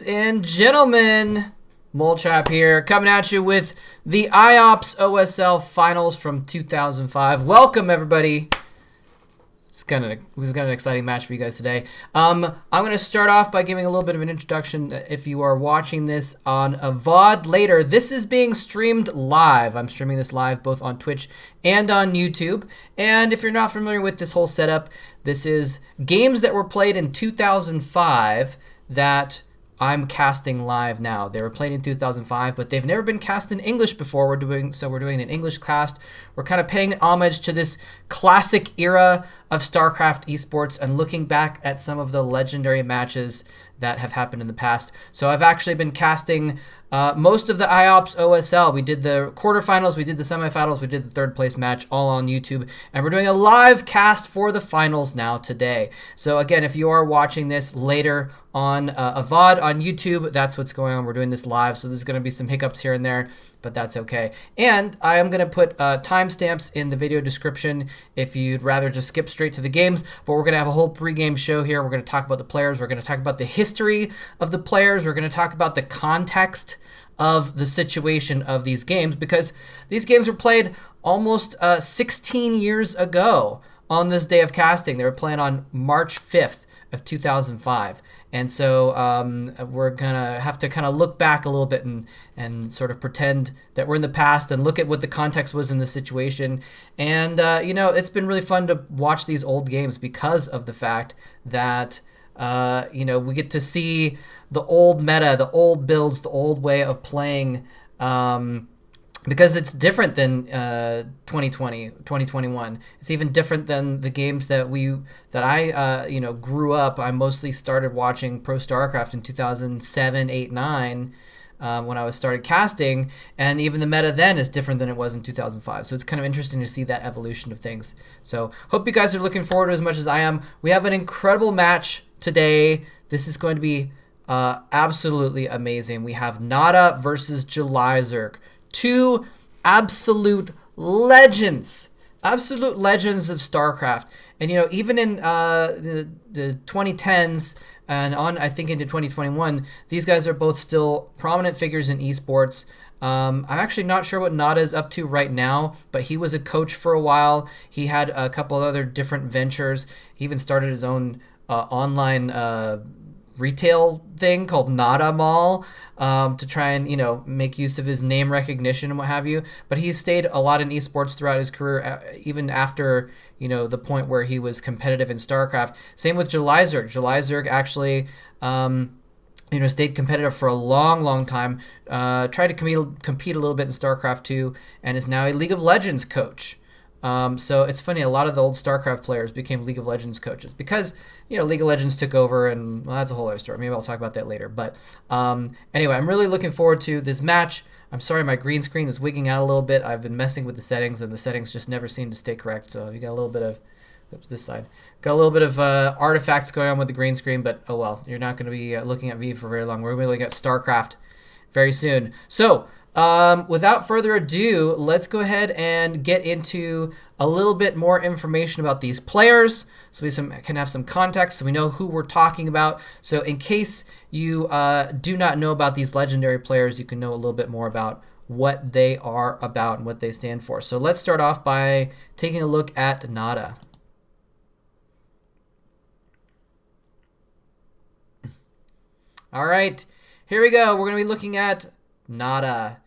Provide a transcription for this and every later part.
and gentlemen, Moltrap here, coming at you with the IOPS OSL finals from 2005. Welcome, everybody. We've got an exciting match for you guys today. I'm going to start off by giving a little bit of an introduction. If you are watching this on a VOD later, this is being streamed live. I'm streaming this live both on Twitch and on YouTube. And if you're not familiar with this whole setup, this is games that were played in 2005 that I'm casting live now. They were played in 2005, but they've never been cast in English before. We're doing an English cast. We're kind of paying homage to this classic era of StarCraft esports and looking back at some of the legendary matches that have happened in the past. So I've actually been casting most of the IOPS OSL. We did the quarterfinals, we did the semifinals, we did the third place match all on YouTube, and we're doing a live cast for the finals now today. So again, if you are watching this later on a VOD on YouTube, that's what's going on. We're doing this live, so there's going to be some hiccups here and there, but that's okay. And I am going to put timestamps in the video description if you'd rather just skip straight to the games, but we're going to have a whole pregame show here. We're going to talk about the players. We're going to talk about the history of the players. We're going to talk about the context of the situation of these games, because these games were played almost 16 years ago on this day of casting. They were playing on March 5th of 2005. And so we're going to have to kind of look back a little bit and sort of pretend that we're in the past and look at what the context was in the situation. And, you know, it's been really fun to watch these old games because of the fact that, you know, we get to see the old meta, the old builds, the old way of playing, because it's different than 2020, 2021. It's even different than the games that I you know, grew up. I mostly started watching Pro StarCraft in 2007, 8, 9 when I started casting, and even the meta then is different than it was in 2005. So it's kind of interesting to see that evolution of things. So hope you guys are looking forward to it as much as I am. We have an incredible match today. This is going to be absolutely amazing. We have NaDa versus Julyzerg. Two absolute legends of StarCraft. And, you know, even in the 2010s and on, I think, into 2021, these guys are both still prominent figures in esports. I'm actually not sure what NaDa is up to right now, but he was a coach for a while. He had a couple other different ventures. He even started his own online retail thing called NaDa Mall to try and, you know, make use of his name recognition and what have you. But he stayed a lot in esports throughout his career, even after, you know, the point where he was competitive in StarCraft. Same with Julyzerg. Julyzerg actually, you know, stayed competitive for a long time, tried to compete a little bit in StarCraft 2, and is now a League of Legends coach. So it's funny, a lot of the old StarCraft players became League of Legends coaches because, you know, League of Legends took over, and well, that's a whole other story. Maybe I'll talk about that later. But anyway, I'm really looking forward to this match. I'm sorry my green screen is wigging out a little bit. I've been messing with the settings, and the settings just never seem to stay correct. So you got a little bit of, oops, this side. Got a little bit of artifacts going on with the green screen, but oh well. You're not going to be looking at me for very long. We're going to be looking at StarCraft very soon. So without further ado, let's go ahead and get into a little bit more information about these players so we can have some context so we know who we're talking about. So in case you do not know about these legendary players, you can know a little bit more about what they are about and what they stand for. So let's start off by taking a look at NaDa. All right, here we go. We're going to be looking at NaDa.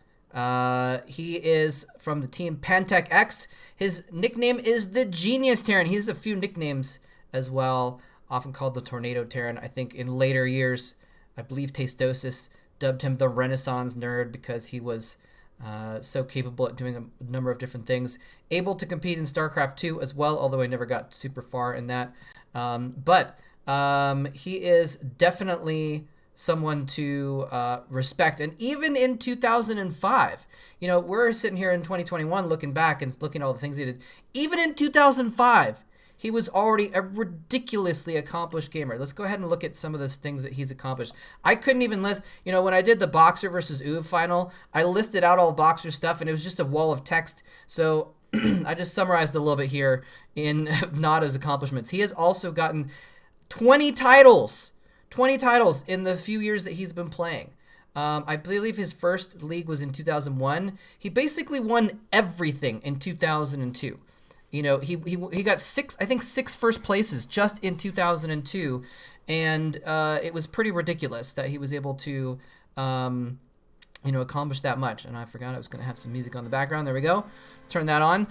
He is from the team Pantech X. His nickname is the Genius Terran. He has a few nicknames as well, often called the Tornado Terran. I think in later years, I believe Tastosis dubbed him the Renaissance Nerd because he was so capable at doing a number of different things. Able to compete in StarCraft 2 as well, although I never got super far in that. But he is definitely someone to respect. And even in 2005, you know, we're sitting here in 2021 looking back and looking at all the things he did. Even in 2005, he was already a ridiculously accomplished gamer. Let's go ahead and look at some of the things that he's accomplished. I couldn't even list, you know, when I did the Boxer versus UV final, I listed out all Boxer stuff and it was just a wall of text. So I just summarized a little bit here in NaDa's accomplishments. He has also gotten 20 titles 20 titles in the few years that he's been playing. I believe his first league was in 2001. He basically won everything in 2002. You know, he got six first places just in 2002, and it was pretty ridiculous that he was able to, accomplish that much. And I forgot I was going to have some music on the background. There we go. Turn that on.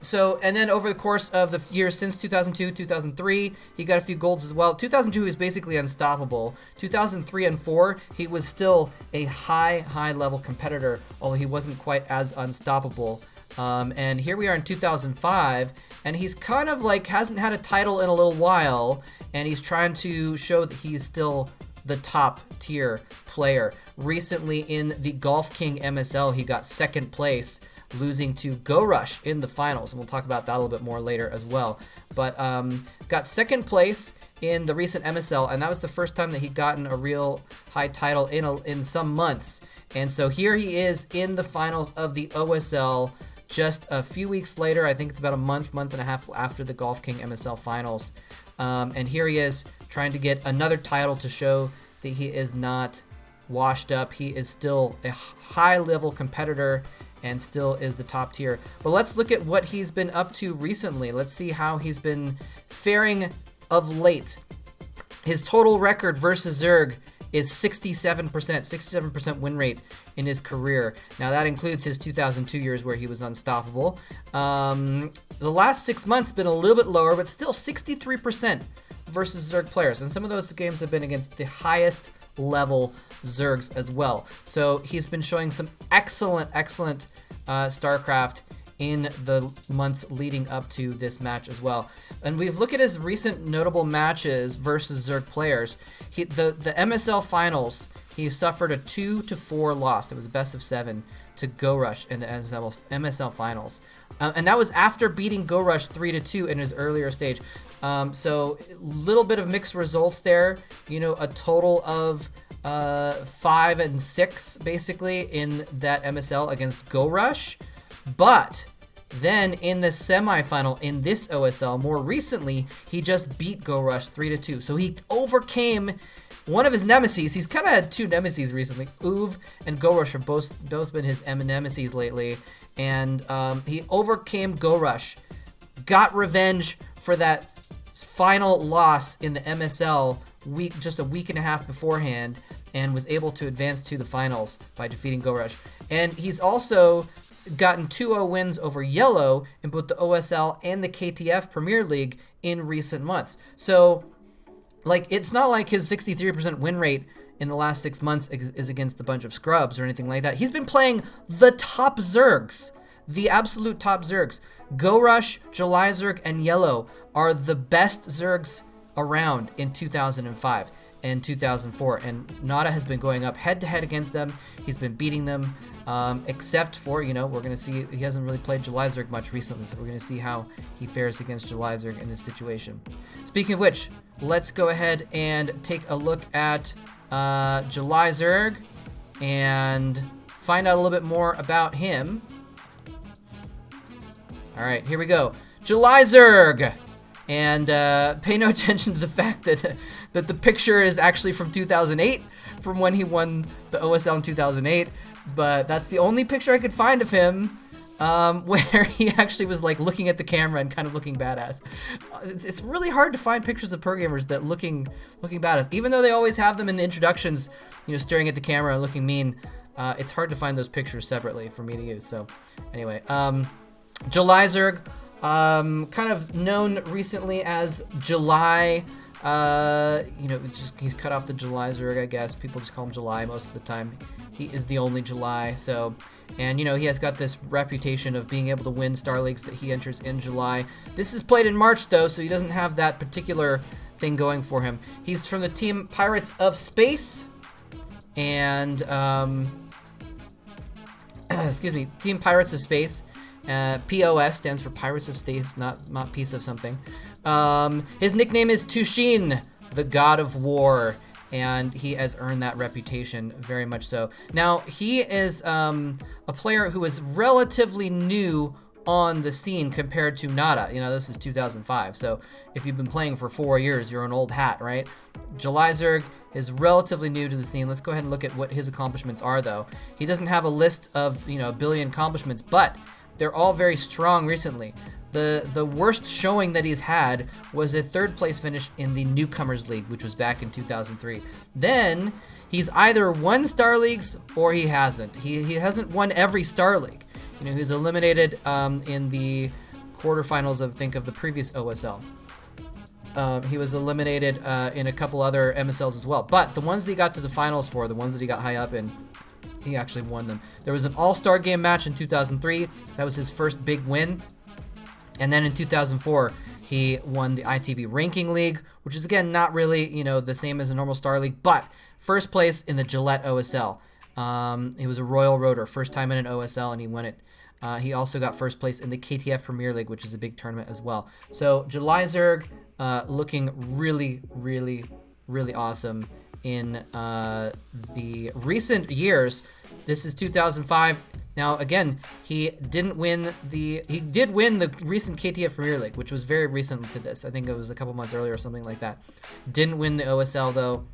So, and then over the course of the years since 2002, 2003, he got a few golds as well. 2002, he was basically unstoppable. 2003 and 4, he was still a high level competitor, although he wasn't quite as unstoppable. And here we are in 2005, and he's kind of like hasn't had a title in a little while, and he's trying to show that he's still the top tier player. Recently in the Golf King MSL, he got second place, losing to Go Rush in the finals, and we'll talk about that a little bit more later as well. But got second place in the recent MSL, and that was the first time that he'd gotten a real high title in some months. And so here he is in the finals of the OSL just a few weeks later. I think it's about a month and a half after the Golf King MSL finals. And here he is trying to get another title to show that he is not washed up. He is still a high-level competitor and still is the top tier. But let's look at what he's been up to recently. Let's see how he's been faring of late. His total record versus Zerg is 67% win rate in his career. Now that includes his 2002 years where he was unstoppable. The last 6 months been a little bit lower, but still 63% versus Zerg players. And some of those games have been against the highest level Zergs as well. So he's been showing some excellent StarCraft in the months leading up to this match as well. And we've looked at his recent notable matches versus Zerg players. The MSL finals, he suffered a 2-4 loss. It was a best of 7 to Go Rush in the MSL finals. And that was after beating Go Rush 3-2 in his earlier stage. So a little bit of mixed results there. You know, a total of 5 and 6 basically in that MSL against Go Rush. But then in the semifinal in this OSL, more recently, he just beat Go Rush 3-2. So he overcame one of his nemesis. He's kind of had two nemesis recently. Uv and Go Rush have both been his nemesis lately. And he overcame Go Rush, got revenge for that final loss in the MSL just a week and a half beforehand, and was able to advance to the finals by defeating Go Rush. And he's also gotten 2-0 wins over Yellow in both the OSL and the KTF Premier League in recent months. So, like, it's not like his 63% win rate in the last 6 months is against a bunch of scrubs or anything like that. He's been playing the top Zergs, the absolute top Zergs. Go Rush, Julyzerg, and Yellow are the best Zergs around in 2005 and 2004, and NaDa has been going up head-to-head against them. He's been beating them, except for, we're going to see, he hasn't really played Julyzerg much recently, so we're going to see how he fares against Julyzerg in this situation. Speaking of which, let's go ahead and take a look at Julyzerg and find out a little bit more about him. All right, here we go. Julyzerg! And pay no attention to the fact that the picture is actually from 2008, from when he won the OSL in 2008. But that's the only picture I could find of him where he actually was like looking at the camera and kind of looking badass. It's really hard to find pictures of pro gamers that looking badass, even though they always have them in the introductions, staring at the camera and looking mean. It's hard to find those pictures separately for me to use. So anyway, Julyzerg. Kind of known recently as July. He's cut off the Julyzerg, I guess. People just call him July most of the time. He is the only July. So, and he has got this reputation of being able to win Star Leagues that he enters in July. This is played in March though, so he doesn't have that particular thing going for him. He's from the team Pirates of Space, and Team Pirates of Space. POS stands for Pirates of Space, not piece of something. His nickname is Tushin, the God of War, and he has earned that reputation very much so. Now, he is a player who is relatively new on the scene compared to NaDa. You know, this is 2005, so if you've been playing for 4 years, you're an old hat, right? Julyzerg is relatively new to the scene. Let's go ahead and look at what his accomplishments are, though. He doesn't have a list of, you know, a billion accomplishments, but they're all very strong recently. The worst showing that he's had was a 3rd place finish in the Newcomers League, which was back in 2003. Then he's either won Star Leagues or he hasn't. He hasn't won every Star League. You know, he was eliminated in the quarterfinals of the previous OSL. He was eliminated in a couple other MSLs as well. But the ones that he got to the finals for, the ones that he got high up in, he actually won them. There was an all-star game match in 2003. That was his first big win. And then in 2004, he won the ITV Ranking League, which is, again, not really, you know, the same as a normal Star League, but first place in the Gillette OSL. He was a Royal Roader, first time in an OSL, and he won it. He also got first place in the KTF Premier League, which is a big tournament as well. So Julyzerg looking really, really, really awesome in the recent years. This is 2005. Now, again, he did win the recent KTF Premier League, which was very recent to this. I think it was a couple months earlier or something like that. Didn't win the OSL, though.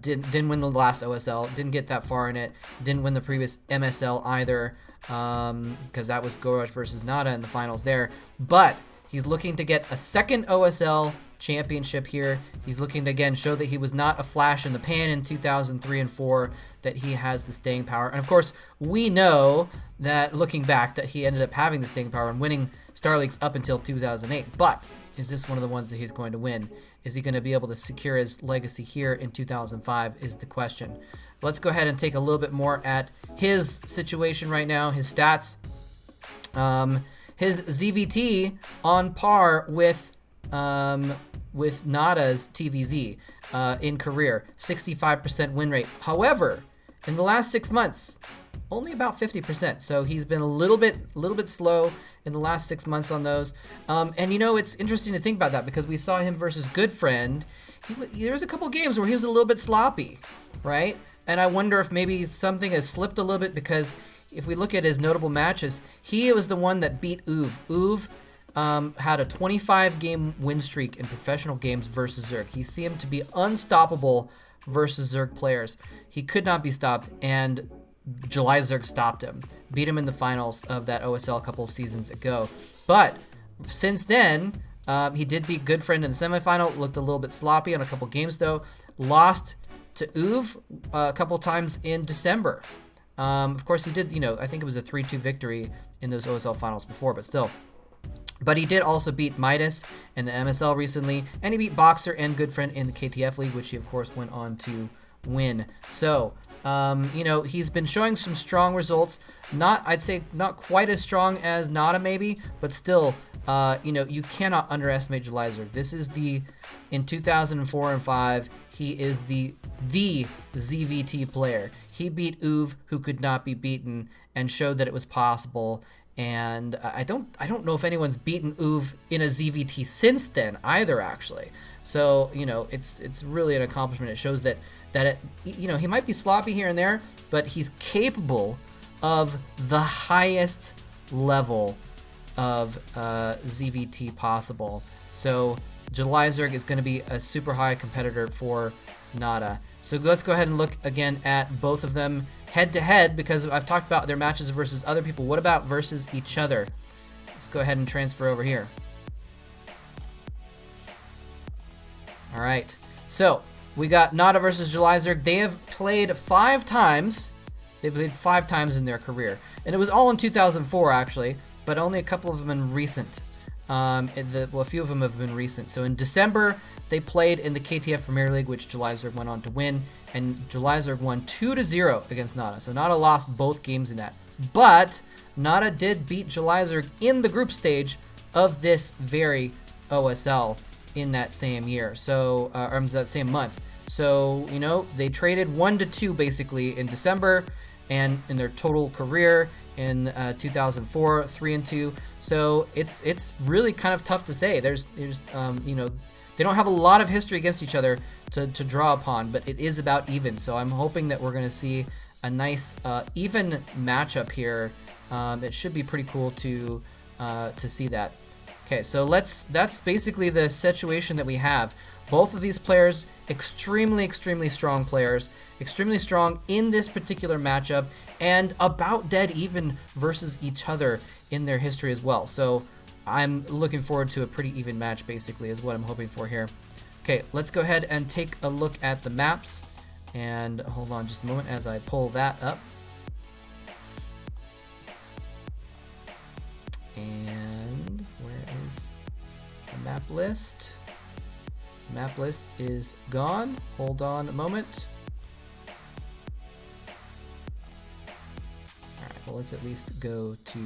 Didn't win the last OSL. Didn't get that far in it. Didn't win the previous MSL either, because that was Goraj versus NaDa in the finals there. But he's looking to get a 2nd OSL championship here. He's looking to, again, show that he was not a flash in the pan in 2003 and 4, that he has the staying power. And, of course, we know that, looking back, that he ended up having the staying power and winning Star Leagues up until 2008. But is this one of the ones that he's going to win? Is he going to be able to secure his legacy here in 2005 is the question. Let's go ahead and take a little bit more at his situation right now, his stats. His ZVT on par with NaDa's TVZ in career, 65% win rate. However, in the last 6 months, only about 50%. So he's been a little bit slow in the last 6 months on those. And you know, it's interesting to think about that because we saw him versus Good Friend. There was a couple games where he was a little bit sloppy, right? And I wonder if maybe something has slipped a little bit, because if we look at his notable matches, he was the one that beat Uv. Had a 25-game win streak in professional games versus Zerg. He seemed to be unstoppable versus Zerg players. He could not be stopped, and Julyzerg stopped him, beat him in the finals of that OSL a couple of seasons ago. But since then, he did beat Good Friend in the semifinal. Looked a little bit sloppy on a couple games, though. Lost to Uv a couple times in December. Of course, he did, you know, I think it was a 3-2 victory in those OSL finals before, but still. But he did also beat Midas in the MSL recently, and he beat Boxer and Good Friend in the KTF League, which he, of course, went on to win. So, you know, he's been showing some strong results. I'd say not quite as strong as NaDa maybe, but still, you know, you cannot underestimate Julyzerg. This is in 2004 and 5, he is the ZVT player. He beat Uv, who could not be beaten, and showed that it was possible. And I don't know if anyone's beaten Uv in a ZVT since then either, actually. So, you know, it's really an accomplishment. It shows that you know, he might be sloppy here and there, but he's capable of the highest level of ZVT possible. So Julyzerg is going to be a super high competitor for NaDa. So let's go ahead and look again at both of them head-to-head, because I've talked about their matches versus other people. What about versus each other? Let's go ahead and transfer over here. All right. So we got NaDa versus Julyzerg. They have played 5 times. They've played 5 times in their career. And it was all in 2004, actually, but only a couple of them in recent. Well, a few of them have been recent. So in December, they played in the KTF Premier League, which Julyzerg went on to win, and Julyzerg won 2-0 against NaDa. So NaDa lost both games in that. But NaDa did beat Julyzerg in the group stage of this very OSL in that same year. So, or that same month. So, you know, they traded 1-2 basically in December, and in their total career in 2004, 3-2. So it's really kind of tough to say. There's you know, they don't have a lot of history against each other to draw upon, but it is about even. So I'm hoping that we're going to see a nice even matchup here it should be pretty cool to see that. Okay, so that's basically the situation that we have. Both of these players, extremely strong players, extremely strong in this particular matchup, and about dead even versus each other in their history as well. So I'm looking forward to a pretty even match, basically, is what I'm hoping for here. Okay, let's go ahead and take a look at the maps. And hold on just a moment as I pull that up. And where is the map list? Map list is gone. Hold on a moment. Alright, well, let's at least go to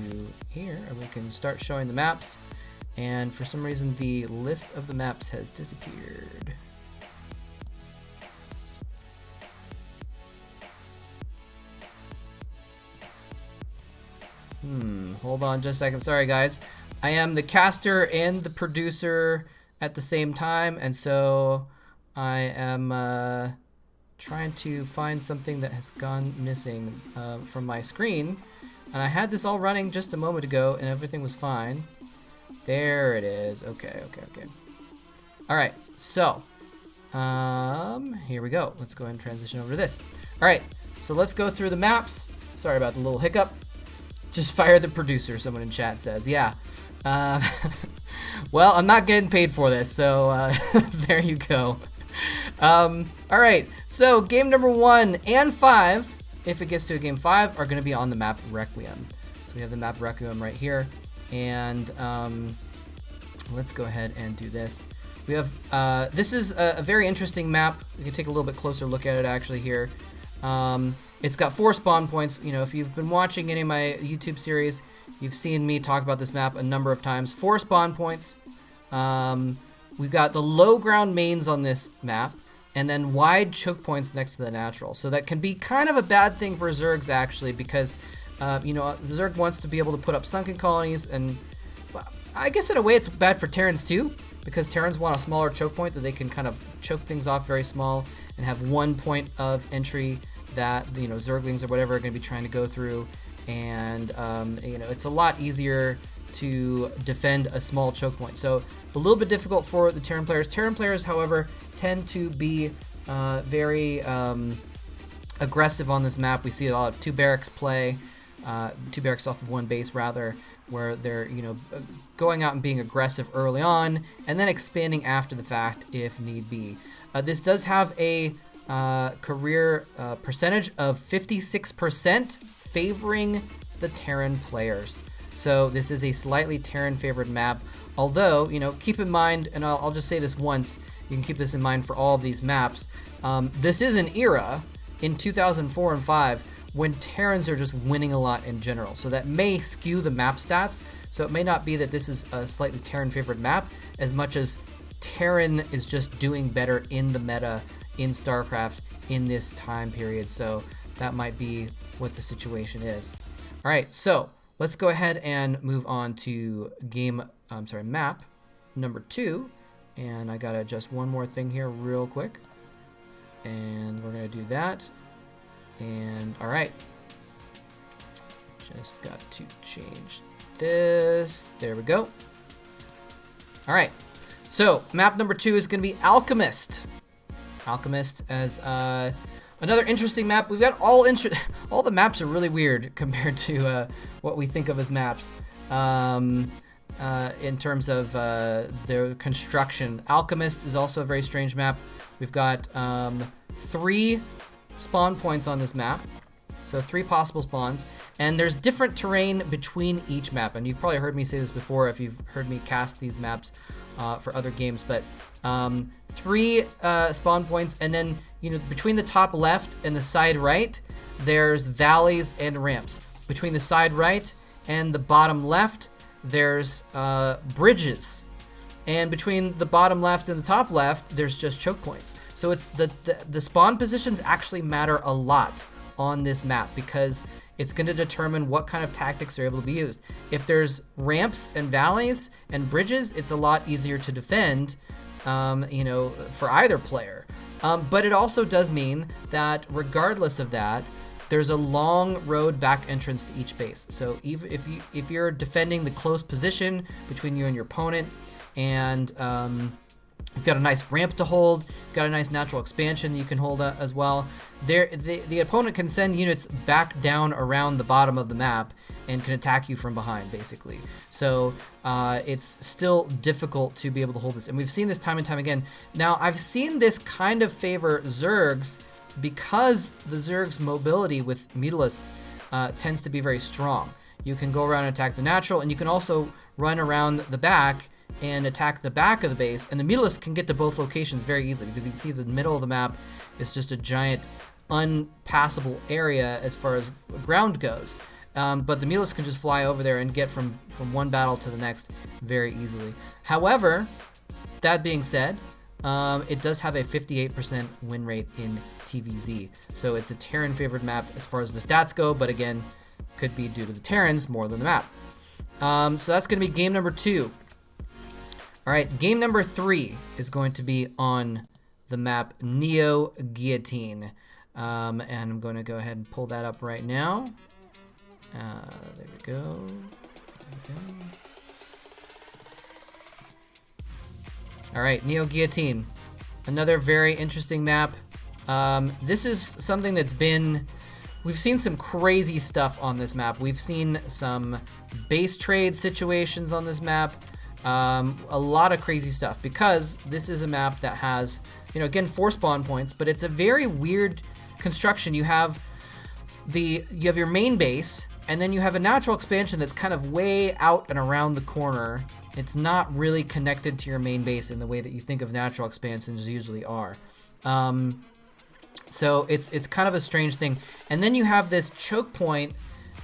here and we can start showing the maps. And for some reason, the list of the maps has disappeared. Hold on just a second. Sorry, guys. I am the caster and the producer at the same time, and so I am trying to find something that has gone missing from my screen. And I had this all running just a moment ago, and everything was fine. There it is. Okay. All right, so here we go. Let's go ahead and transition over to this. All right, so let's go through the maps. Sorry about the little hiccup. Just fire the producer, someone in chat says. Yeah. Well, I'm not getting paid for this, so there you go. All right, so game number 1 and 5, if it gets to a game 5, are going to be on the map Requiem. So we have the map Requiem right here, and let's go ahead and do this. We have this is a very interesting map. We can take a little bit closer look at it actually here. It's got 4 spawn points. You know, if you've been watching any of my YouTube series, you've seen me talk about this map a number of times. 4 spawn points. We've got the low ground mains on this map, and then wide choke points next to the natural. So that can be kind of a bad thing for Zergs, actually, because, you know, Zerg wants to be able to put up sunken colonies, and well, I guess in a way it's bad for Terrans too, because Terrans want a smaller choke point that they can kind of choke things off very small and have 1 point of entry that, you know, Zerglings or whatever are going to be trying to go through. And, you know, it's a lot easier to defend a small choke point. So a little bit difficult for the Terran players. Terran players, however, tend to be very aggressive on this map. We see a lot of 2 barracks play, 2 barracks off of 1 base rather, where they're, you know, going out and being aggressive early on and then expanding after the fact if need be. This does have a career percentage of 56% favoring the Terran players. So this is a slightly Terran favored map, although, you know, keep in mind, and I'll just say this once, you can keep this in mind for all of these maps, this is an era in 2004 and 5 when Terrans are just winning a lot in general. So that may skew the map stats, so it may not be that this is a slightly Terran favored map as much as Terran is just doing better in the meta in StarCraft in this time period. So that might be what the situation is. All right, so let's go ahead and move on to map number 2. And I gotta adjust one more thing here real quick. And we're gonna do that. And all right, just got to change this. There we go. All right, so map number 2 is gonna be Alchemist. Alchemist as another interesting map. We've got all the maps are really weird compared to what we think of as maps in terms of their construction. Alchemist is also a very strange map. We've got 3 spawn points on this map, so 3 possible spawns, and there's different terrain between each map. And you've probably heard me say this before if you've heard me cast these maps for other games, but 3 spawn points, and then, you know, between the top left and the side right, there's valleys and ramps. Between the side right and the bottom left, there's bridges. And between the bottom left and the top left, there's just choke points. So it's the spawn positions actually matter a lot on this map because it's going to determine what kind of tactics are able to be used. If there's ramps and valleys and bridges, it's a lot easier to defend, you know, for either player. But it also does mean that regardless of that, there's a long road back entrance to each base. So even if you're defending the close position between you and your opponent, and you've got a nice ramp to hold, you've got a nice natural expansion you can hold as well, the opponent can send units back down around the bottom of the map and can attack you from behind, basically. So it's still difficult to be able to hold this, and we've seen this time and time again. Now, I've seen this kind of favor Zergs because the Zerg's mobility with Mutalisks tends to be very strong. You can go around and attack the natural, and you can also run around the back and attack the back of the base, and the Mutalisk can get to both locations very easily, because you can see the middle of the map is just a giant unpassable area as far as ground goes. But the Mutalisk can just fly over there and get from one battle to the next very easily. However, that being said, it does have a 58% win rate in TVZ. So it's a Terran favored map as far as the stats go, but again, could be due to the Terrans more than the map. So that's going to be game number 2. All right, game number 3 is going to be on the map Neo Guillotine. And I'm going to go ahead and pull that up right now. There we go. All right, Neo Guillotine, another very interesting map. This is something that's we've seen some crazy stuff on this map. We've seen some base trade situations on this map. A lot of crazy stuff, because this is a map that has, again, 4 spawn points, but it's a very weird construction. You have your main base, and then you have a natural expansion that's kind of way out and around the corner. It's not really connected to your main base in the way that you think of natural expansions usually are. So it's kind of a strange thing. And then you have this choke point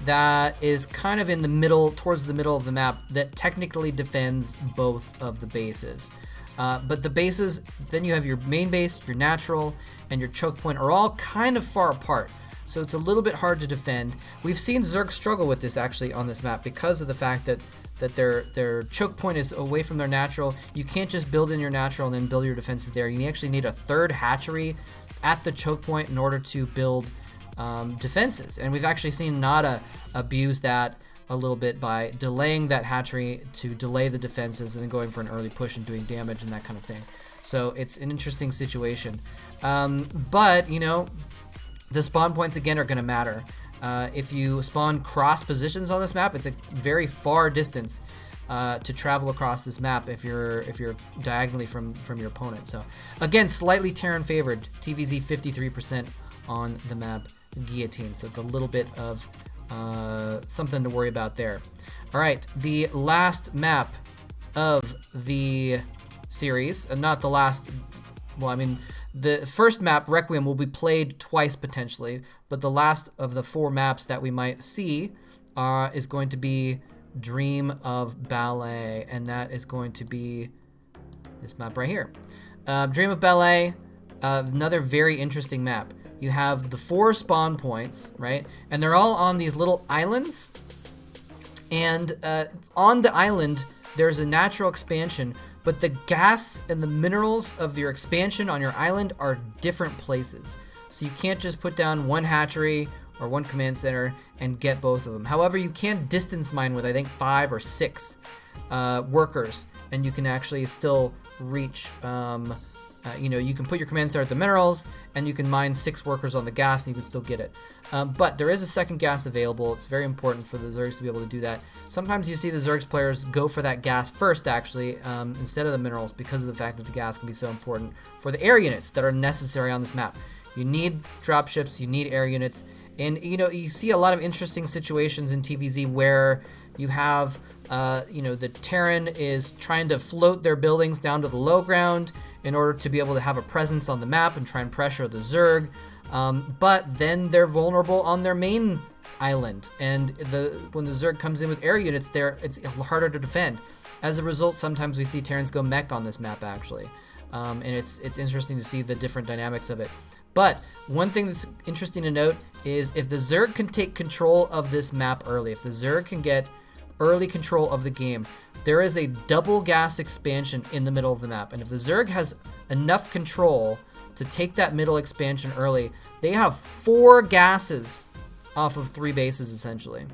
that is kind of in the middle, towards the middle of the map, that technically defends both of the bases. But the bases, then you have your main base, your natural, and your choke point are all kind of far apart. So it's a little bit hard to defend. We've seen Zerg struggle with this actually on this map because of the fact that their choke point is away from their natural. You can't just build in your natural and then build your defenses there. You actually need a 3rd hatchery at the choke point in order to build defenses. And we've actually seen NaDa abuse that a little bit by delaying that hatchery to delay the defenses and then going for an early push and doing damage and that kind of thing. So it's an interesting situation. But, the spawn points again are going to matter. If you spawn cross positions on this map, it's a very far distance to travel across this map if you're diagonally from your opponent. So again, slightly Terran favored. TVZ 53% on the map Guillotine. So it's a little bit of something to worry about there. All right, the last map of the series, not the last. Well, I mean, the first map, Requiem, will be played twice potentially, but the last of the 4 maps that we might see is going to be Dream of Ballet, and that is going to be this map right here. Dream of Ballet, another very interesting map. You have the 4 spawn points, right? And they're all on these little islands, and on the island, there's a natural expansion, but the gas and the minerals of your expansion on your island are different places. So you can't just put down 1 hatchery or 1 command center and get both of them. However, you can distance mine with, I think, 5 or 6 workers, and you can actually still reach, you can put your command center at the minerals, and you can mine 6 workers on the gas, and you can still get it. But there is a second gas available. It's very important for the Zergs to be able to do that. Sometimes you see the Zergs players go for that gas first, actually, instead of the minerals, because of the fact that the gas can be so important for the air units that are necessary on this map. You need dropships, you need air units, and you see a lot of interesting situations in TVZ where you have, the Terran is trying to float their buildings down to the low ground in order to be able to have a presence on the map and try and pressure the Zerg. But then they're vulnerable on their main island, and when the Zerg comes in with air units there, it's harder to defend. As a result, sometimes we see Terrans go mech on this map, actually. And it's interesting to see the different dynamics of it. But one thing that's interesting to note is if the Zerg can take control of this map early, if the Zerg can get early control of the game, there is a double gas expansion in the middle of the map. And if the Zerg has enough control to take that middle expansion early, they have 4 gases off of 3 bases, essentially.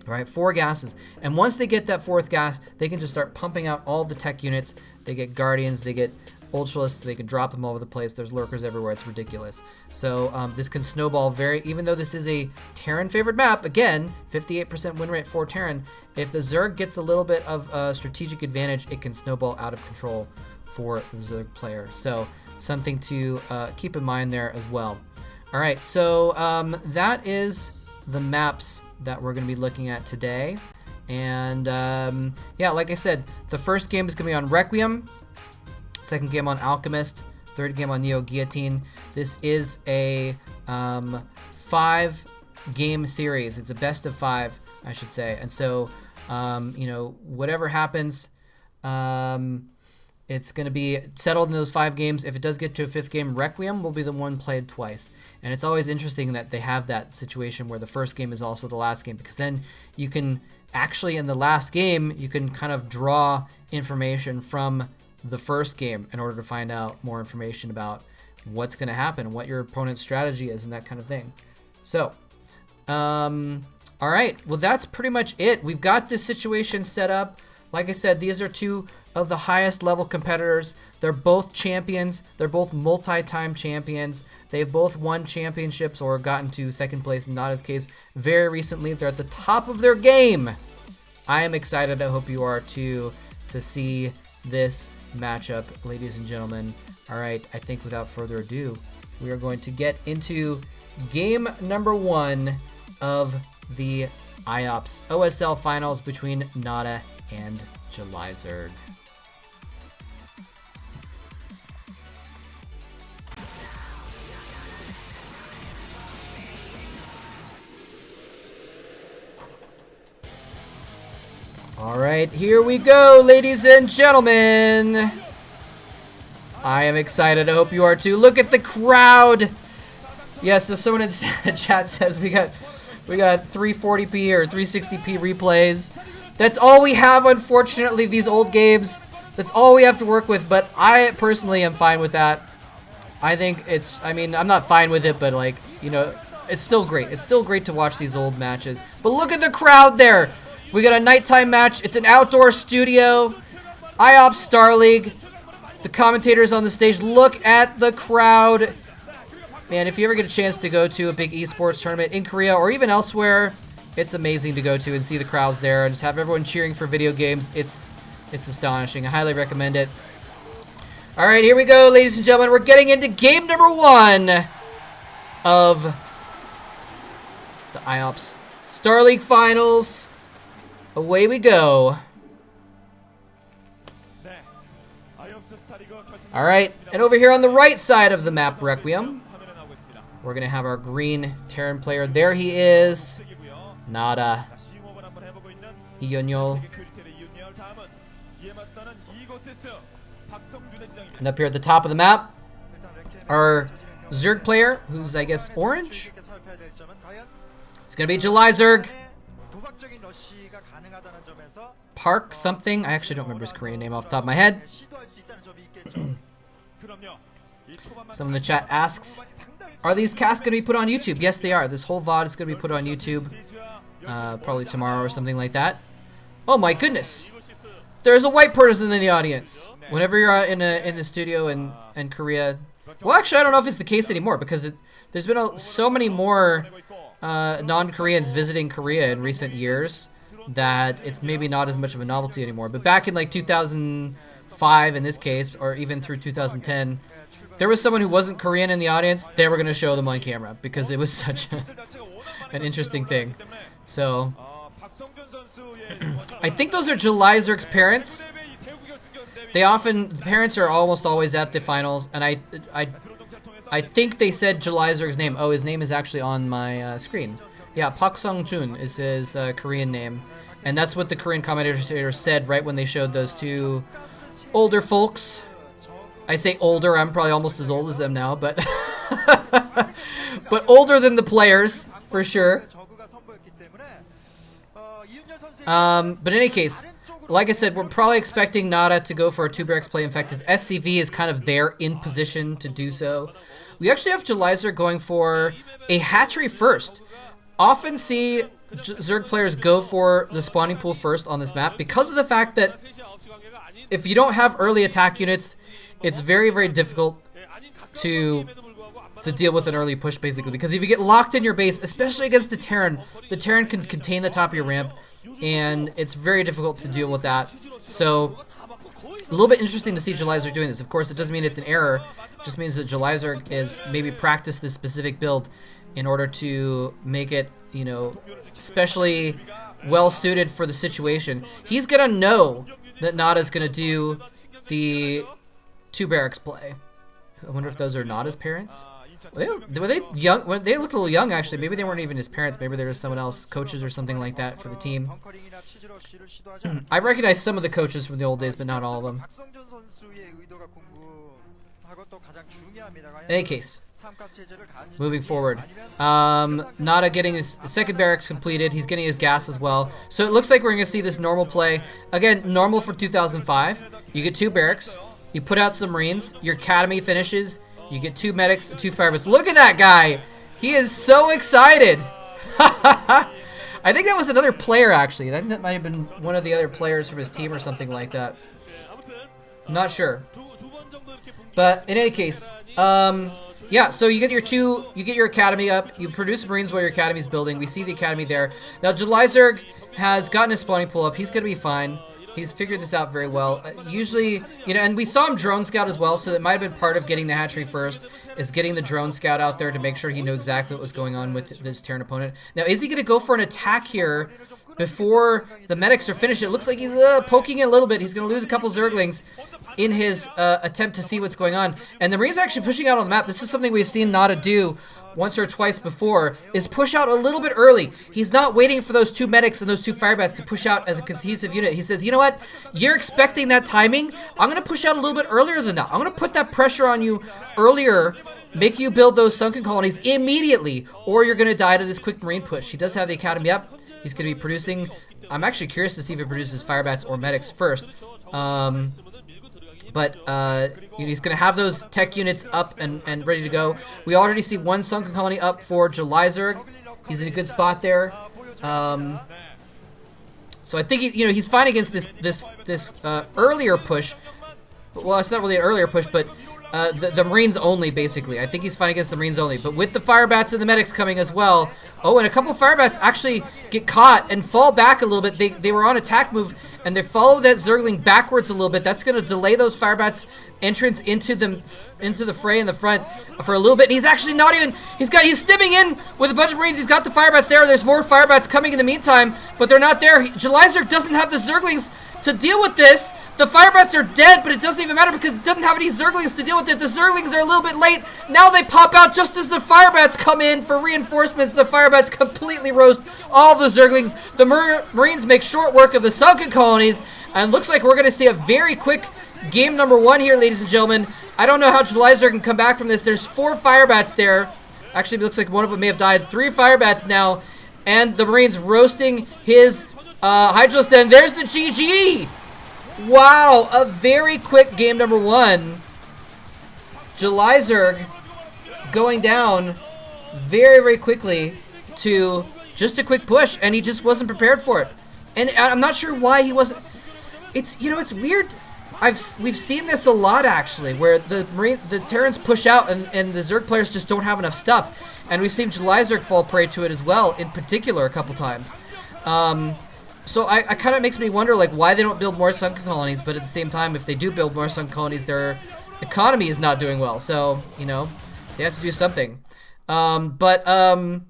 All right, 4 gases. And once they get that 4th gas, they can just start pumping out all the tech units. They get Guardians, they get Ultralists, they can drop them all over the place. There's lurkers everywhere. It's ridiculous. So this can snowball even though this is a Terran favored map, again, 58% win rate for Terran. If the Zerg gets a little bit of a strategic advantage, it can snowball out of control for the Zerg player. So something to keep in mind there as well. All right, so that is the maps that we're going to be looking at today. And yeah, like I said, the first game is going to be on Requiem, second game on Alchemist, third game on Neo Guillotine. This is a 5-game series. It's a best of 5, I should say. And so, you know, whatever happens, it's going to be settled in those 5 games. If it does get to a 5th game, Requiem will be the one played twice. And it's always interesting that they have that situation where the first game is also the last game, because then you can actually, in the last game, you can kind of draw information from the first game in order to find out more information about what's going to happen, what your opponent's strategy is, and that kind of thing. So, all right, well, that's pretty much it. We've got this situation set up. Like I said, these are 2 of the highest level competitors. They're both champions. They're both multi-time champions. They've both won championships or gotten to 2nd place in NaDa's case very recently. They're at the top of their game. I am excited. I hope you are too, to see this matchup, ladies and gentlemen. All right, I think without further ado, we are going to get into game number 1 of the IOPS OSL finals between NaDa and Julyzerg. All right, here we go, ladies and gentlemen. I am excited. I hope you are too. Look at the crowd. Yes, as someone in chat says, we got 340p or 360p replays. That's all we have, unfortunately, these old games. That's all we have to work with, but I personally am fine with that. I think it's, I mean, I'm not fine with it, but like, you know, it's still great. It's still great to watch these old matches. But look at the crowd there. We got a nighttime match. It's an outdoor studio. IOPS Star League. The commentators on the stage. Look at the crowd. Man, if you ever get a chance to go to a big esports tournament in Korea or even elsewhere, it's amazing to go to and see the crowds there and just have everyone cheering for video games. It's astonishing. I highly recommend it. All right, here we go, ladies and gentlemen. We're getting into game number 1 of the IOPS Star League Finals. Away we go. All right, and over here on the right side of the map, Requiem, we're going to have our green Terran player. There he is. NaDa. Iyonyol. And up here at the top of the map, our Zerg player, who's, I guess, orange. It's going to be Julyzerg. Park something. I actually don't remember his Korean name off the top of my head. Someone in the chat asks, are these casts going to be put on YouTube? Yes, they are. This whole VOD is going to be put on YouTube. Probably tomorrow or something like that. Oh my goodness. There's a white person in the audience. Whenever you're in the studio in Korea. Well, actually, I don't know if it's the case anymore because there's been so many more non-Koreans visiting Korea in recent years that it's maybe not as much of a novelty anymore. But back in like 2005 in this case, or even through 2010, there was someone who wasn't Korean in the audience. They were going to show them on camera because it was such an interesting thing. So I think those are Julyzerg's parents. The parents are almost always at the finals, and I think they said Julyzerg's name. Oh, his name is actually on my screen. Yeah, Pak Sung-jun is his Korean name. And that's what the Korean commentator said right when they showed those 2 older folks. I say older, I'm probably almost as old as them now, but but older than the players, for sure. But in any case, like I said, we're probably expecting NaDa to go for a 2-Brex play. In fact, his SCV is kind of there in position to do so. We actually have Julyzerg going for a hatchery first. often see Zerg players go for the spawning pool first on this map because of the fact that if you don't have early attack units, it's very, very difficult to deal with an early push, basically. Because if you get locked in your base, especially against the Terran can contain the top of your ramp, and it's very difficult to deal with that. So, a little bit interesting to see Julyzerg doing this. Of course, it doesn't mean it's an error. It just means that Julyzerg is maybe practice this specific build in order to make it, you know, especially well-suited for the situation. He's going to know that NaDa's going to do the 2 barracks play. I wonder if those are NaDa's parents. Were they young? They looked a little young, actually. Maybe they weren't even his parents. Maybe there was someone else, coaches or something like that for the team. I recognize some of the coaches from the old days, but not all of them. In any case, moving forward, NaDa getting his second barracks completed. He's getting his gas as well. So it looks like we're going to see this normal play. Again, normal for 2005. You get 2 barracks. You put out some Marines. Your academy finishes. You get 2 medics, 2 firebats. Look at that guy. He is so excited. I think that was another player, actually. I think that might have been one of the other players from his team or something like that. I'm not sure. But in any case, yeah, so you get your academy up. You produce Marines while your academy's building. We see the academy there. Now, Julyzerg has gotten his spawning pool up. He's going to be fine. He's figured this out very well. Usually, you know, and we saw him drone scout as well, so it might have been part of getting the hatchery first, is getting the drone scout out there to make sure he knew exactly what was going on with this Terran opponent. Now, is he going to go for an attack here before the medics are finished? It looks like he's poking it a little bit. He's going to lose a couple Zerglings in his attempt to see what's going on. And the Marines are actually pushing out on the map. This is something we've seen NaDa do once or twice before, is push out a little bit early. He's not waiting for those 2 medics and those 2 firebats to push out as a cohesive unit. He says, you know what? You're expecting that timing. I'm going to push out a little bit earlier than that. I'm going to put that pressure on you earlier, make you build those sunken colonies immediately, or you're going to die to this quick Marine push. He does have the academy up. He's going to be producing. I'm actually curious to see if he produces firebats or medics first. But you know, he's going to have those tech units up and ready to go. We already see 1 sunken colony up for Julyzerg. He's in a good spot there. So I think he's fine against this earlier push. Well, it's not really an earlier push, but the Marines only, basically. I think he's fine against the Marines only. But with the firebats and the medics coming as well. Oh, and a couple of firebats actually get caught and fall back a little bit. They were on attack move, and they follow that Zergling backwards a little bit. That's going to delay those firebats' entrance into the fray in the front for a little bit. And he's actually not even, he's stimming in with a bunch of Marines. He's got the firebats there. There's more firebats coming in the meantime, but they're not there. Julyzerg doesn't have the Zerglings to deal with this. The firebats are dead, but it doesn't even matter because it doesn't have any Zerglings to deal with it. The Zerglings are a little bit late. Now they pop out just as the firebats come in for reinforcements. The firebats completely roast all the Zerglings. The Marines make short work of the sunken colonies, and looks like we're going to see a very quick game number 1 here, ladies and gentlemen. I don't know how Julyzerg can come back from this. There's 4 firebats there. Actually, it looks like one of them may have died. 3 firebats now, and the Marines roasting his Hydralisk. And there's the GG. Wow, a very quick game number 1. Julyzerg going down very, very quickly to just a quick push, and he just wasn't prepared for it. And I'm not sure why he wasn't. It's weird. We've seen this a lot, actually, where the Terrans push out and the Zerg players just don't have enough stuff. And we've seen Julyzerg fall prey to it as well, in particular, a couple times. So I kind of makes me wonder, like, why they don't build more sunken colonies, but at the same time, if they do build more sunken colonies, their economy is not doing well. So, you know, they have to do something. A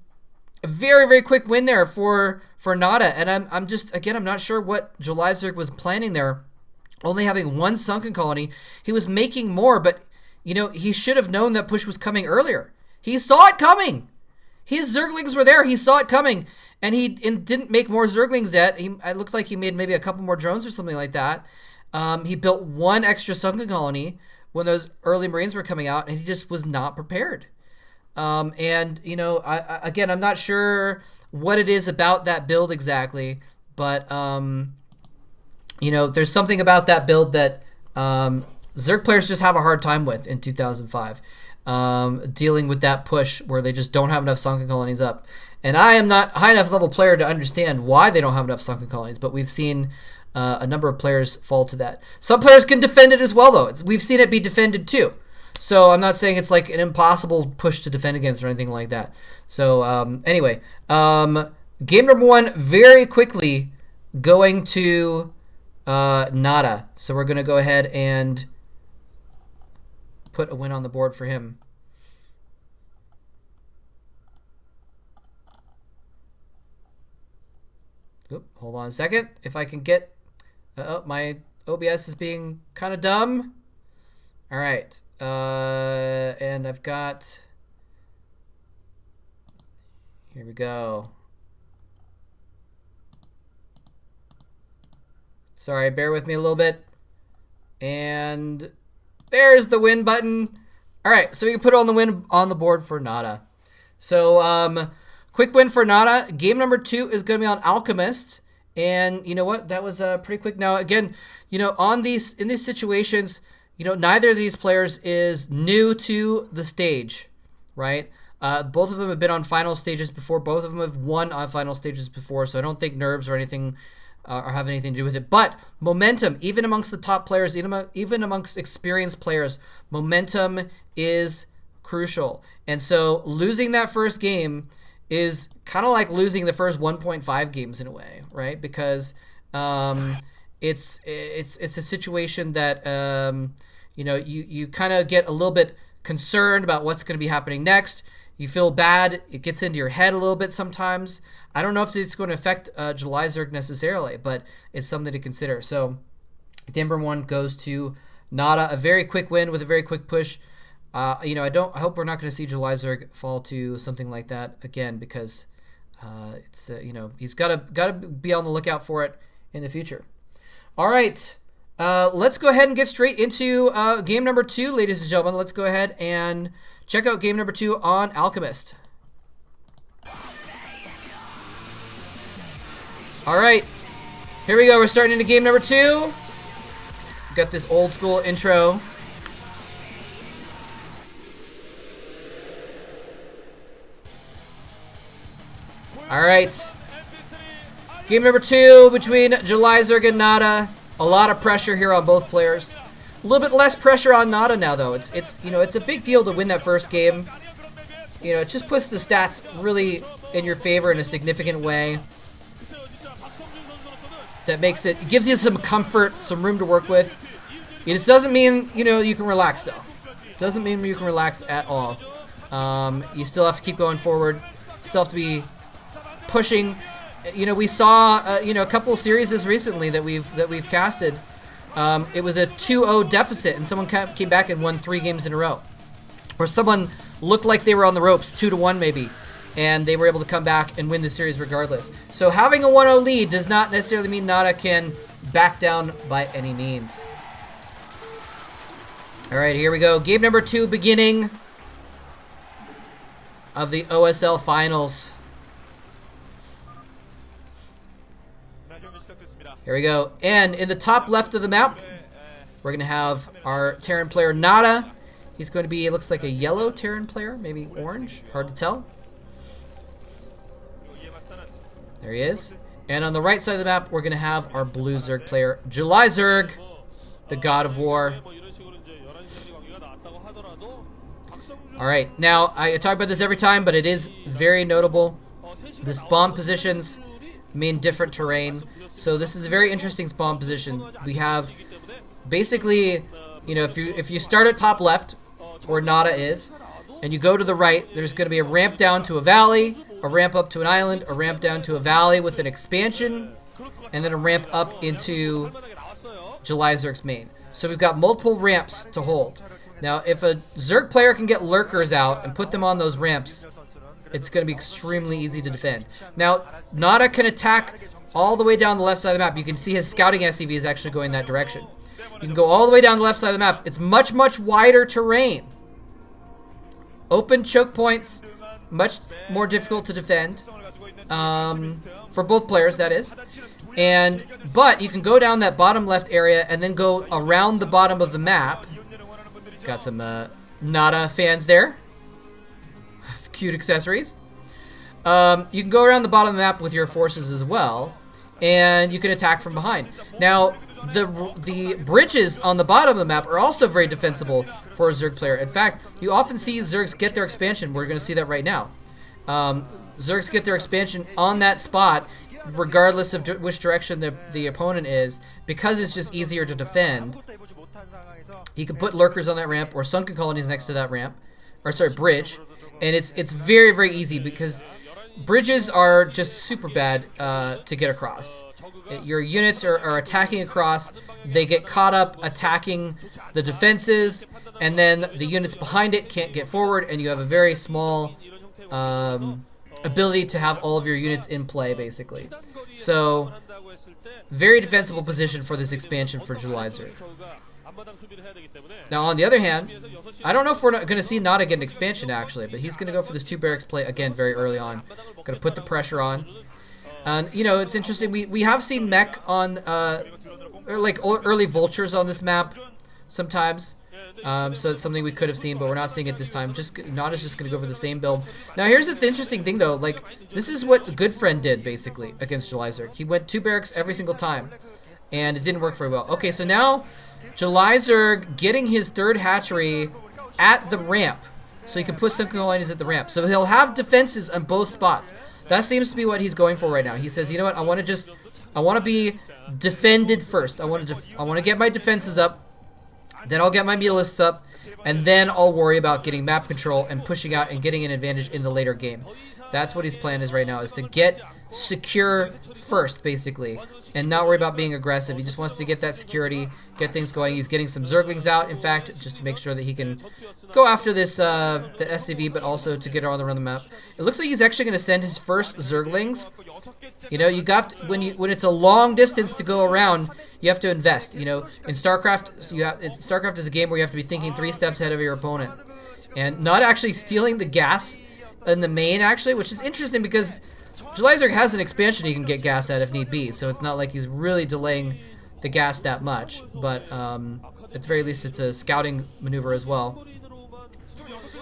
very, very quick win there for NaDa, and I'm just, again, I'm not sure what Julyzerg was planning there. Only having 1 sunken colony. He was making more, but, you know, he should have known that push was coming earlier. He saw it coming. His Zerglings were there. He saw it coming. And he didn't make more Zerglings yet. It looked like he made maybe a couple more drones or something like that. He built 1 extra sunken colony when those early Marines were coming out, and he just was not prepared. And, you know, again, I'm not sure what it is about that build exactly, but, you know, there's something about that build that Zerg players just have a hard time with in 2005. dealing with that push where they just don't have enough sunken colonies up. And I am not a high enough level player to understand why they don't have enough sunken colonies, but we've seen a number of players fall to that. Some players can defend it as well, though. We've seen it be defended too. So I'm not saying it's like an impossible push to defend against or anything like that. So anyway, game number 1, very quickly going to NaDa. So we're going to go ahead and put a win on the board for him. Oop, hold on a second. If I can get... oh, my OBS is being kind of dumb. All right. And I've got... here we go. Sorry, bear with me a little bit. And there's the win button. All right, so we can put on the win on the board for NaDa. So, quick win for NaDa. Game number 2 is going to be on Alchemist. And you know what? That was pretty quick. Now, again, you know, in these situations, you know, neither of these players is new to the stage, right? Both of them have been on final stages before. Both of them have won on final stages before. So I don't think nerves or anything or have anything to do with it. But momentum, even amongst the top players, even amongst experienced players, momentum is crucial. And so losing that first game is kind of like losing the first 1.5 games in a way, right? Because it's a situation that you know, you kind of get a little bit concerned about what's going to be happening next. You feel bad. It gets into your head a little bit sometimes. I don't know if it's going to affect Julyzerg necessarily, but it's something to consider. So game number 1 goes to NaDa, a very quick win with a very quick push. You know, I hope we're not going to see Julyzerg fall to something like that again, because it's you know, he's got to be on the lookout for it in the future. All right, let's go ahead and get straight into game number 2, ladies and gentlemen. Let's go ahead and check out game number 2 on Alchemist. All right, here we go. We're starting into game number 2. Got this old school intro. All right, game number 2 between Julyzerg and NaDa. A lot of pressure here on both players. A little bit less pressure on NaDa now, though. It's you know, it's a big deal to win that first game. You know, it just puts the stats really in your favor in a significant way. That makes it gives you some comfort, some room to work with. It doesn't mean, you know, you can relax though. It doesn't mean you can relax at all. You still have to keep going forward. Still have to be pushing. You know, we saw you know, a couple series recently that we've casted. It was a 2-0 deficit, and someone came back and won 3 games in a row, or someone looked like they were on the ropes, 2-1 maybe, and they were able to come back and win the series regardless. So having a 1-0 lead does not necessarily mean NaDa can back down by any means. All right, here we go. Game number 2 beginning of the OSL finals. Here we go. And in the top left of the map, we're going to have our Terran player NaDa. He's going to be, it looks like a yellow Terran player, maybe orange, hard to tell. There he is. And on the right side of the map, we're going to have our blue Zerg player, Julyzerg, the God of War. All right, now I talk about this every time, but it is very notable. The spawn positions mean different terrain. So this is a very interesting spawn position. We have basically, you know, if you start at top left, where NaDa is, and you go to the right, there's going to be a ramp down to a valley, a ramp up to an island, a ramp down to a valley with an expansion, and then a ramp up into Julyzerg's main. So we've got multiple ramps to hold. Now, if a Zerg player can get lurkers out and put them on those ramps, it's going to be extremely easy to defend. Now, NaDa can attack all the way down the left side of the map. You can see his scouting SCV is actually going that direction. You can go all the way down the left side of the map. It's much, much wider terrain. Open choke points, much more difficult to defend. For both players, that is. But you can go down that bottom left area and then go around the bottom of the map. Got some NaDa fans there. Cute accessories. You can go around the bottom of the map with your forces as well, and you can attack from behind. Now, the bridges on the bottom of the map are also very defensible for a Zerg player. In fact, you often see Zergs get their expansion. We're going to see that right now. Zergs get their expansion on that spot, regardless of which direction the opponent is, because it's just easier to defend. You can put lurkers on that ramp or sunken colonies next to that ramp, or sorry, bridge, and it's very, very easy because bridges are just super bad to get across. Your units are attacking across, they get caught up attacking the defenses, and then the units behind it can't get forward, and you have a very small ability to have all of your units in play, basically. So, very defensible position for this expansion for Julyzerg. Now, on the other hand, I don't know if we're going to see NaDa get an expansion, actually, but he's going to go for this 2 barracks play, again, very early on. Going to put the pressure on. And, you know, it's interesting. We have seen mech on, like, early vultures on this map sometimes. So it's something we could have seen, but we're not seeing it this time. NaDa's just going to go for the same build. Now, here's the interesting thing, though. Like, this is what Goodfriend did, basically, against Julyzerg. He went 2 barracks every single time, and it didn't work very well. Okay, so now Julyzerg getting his 3rd hatchery at the ramp, so he can put sunken colonies at the ramp. So he'll have defenses on both spots. That seems to be what he's going for right now. He says, you know what, I want to be defended first. I want to get my defenses up, then I'll get my mutalisks up, and then I'll worry about getting map control and pushing out and getting an advantage in the later game. That's what his plan is right now, is to get secure first, basically, and not worry about being aggressive. He just wants to get that security, get things going. He's getting some Zerglings out, in fact, just to make sure that he can go after this the SCV, but also to get around the map. It looks like he's actually going to send his first Zerglings. You know, you got to, when it's a long distance to go around, you have to invest. You know, in StarCraft, StarCraft is a game where you have to be thinking 3 steps ahead of your opponent, and not actually stealing the gas in the main, actually, which is interesting because Julyzerg has an expansion he can get gas at if need be, so it's not like he's really delaying the gas that much, but at the very least it's a scouting maneuver as well.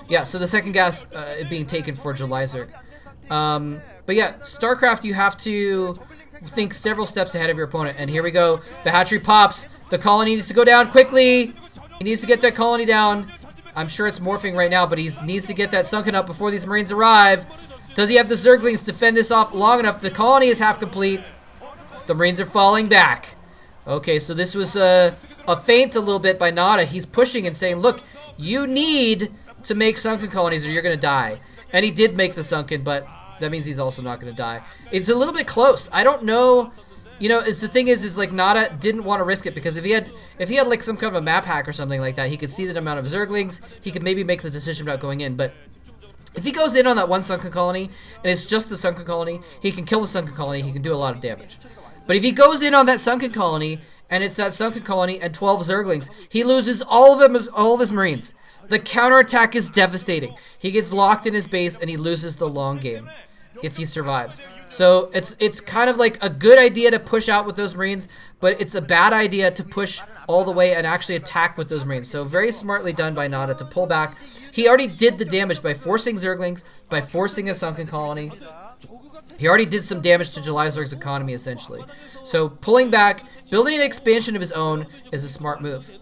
Yeah, so the second gas being taken for Julyzerg. But yeah, StarCraft, you have to think several steps ahead of your opponent, and here we go. The hatchery pops. The colony needs to go down quickly. He needs to get that colony down. I'm sure it's morphing right now, but he needs to get that sunken up before these Marines arrive. Does he have the Zerglings to fend this off long enough? The colony is half complete. The Marines are falling back. Okay, so this was a feint a little bit by NaDa. He's pushing and saying, look, you need to make sunken colonies or you're going to die. And he did make the sunken, but that means he's also not going to die. It's a little bit close. I don't know. You know, the thing is like NaDa didn't want to risk it, because if he had like some kind of a map hack or something like that, he could see the amount of Zerglings. He could maybe make the decision about going in, but if he goes in on that one sunken colony, and it's just the sunken colony, he can kill the sunken colony, he can do a lot of damage. But if he goes in on that sunken colony, and it's that sunken colony and 12 Zerglings, he loses all of his Marines. The counterattack is devastating. He gets locked in his base, and he loses the long game if he survives. So it's kind of like a good idea to push out with those Marines, but it's a bad idea to push all the way and actually attack with those Marines. So very smartly done by NaDa to pull back. He already did the damage by forcing Zerglings, by forcing a sunken colony. He already did some damage to Julyzerg's economy, essentially. So pulling back, building an expansion of his own is a smart move.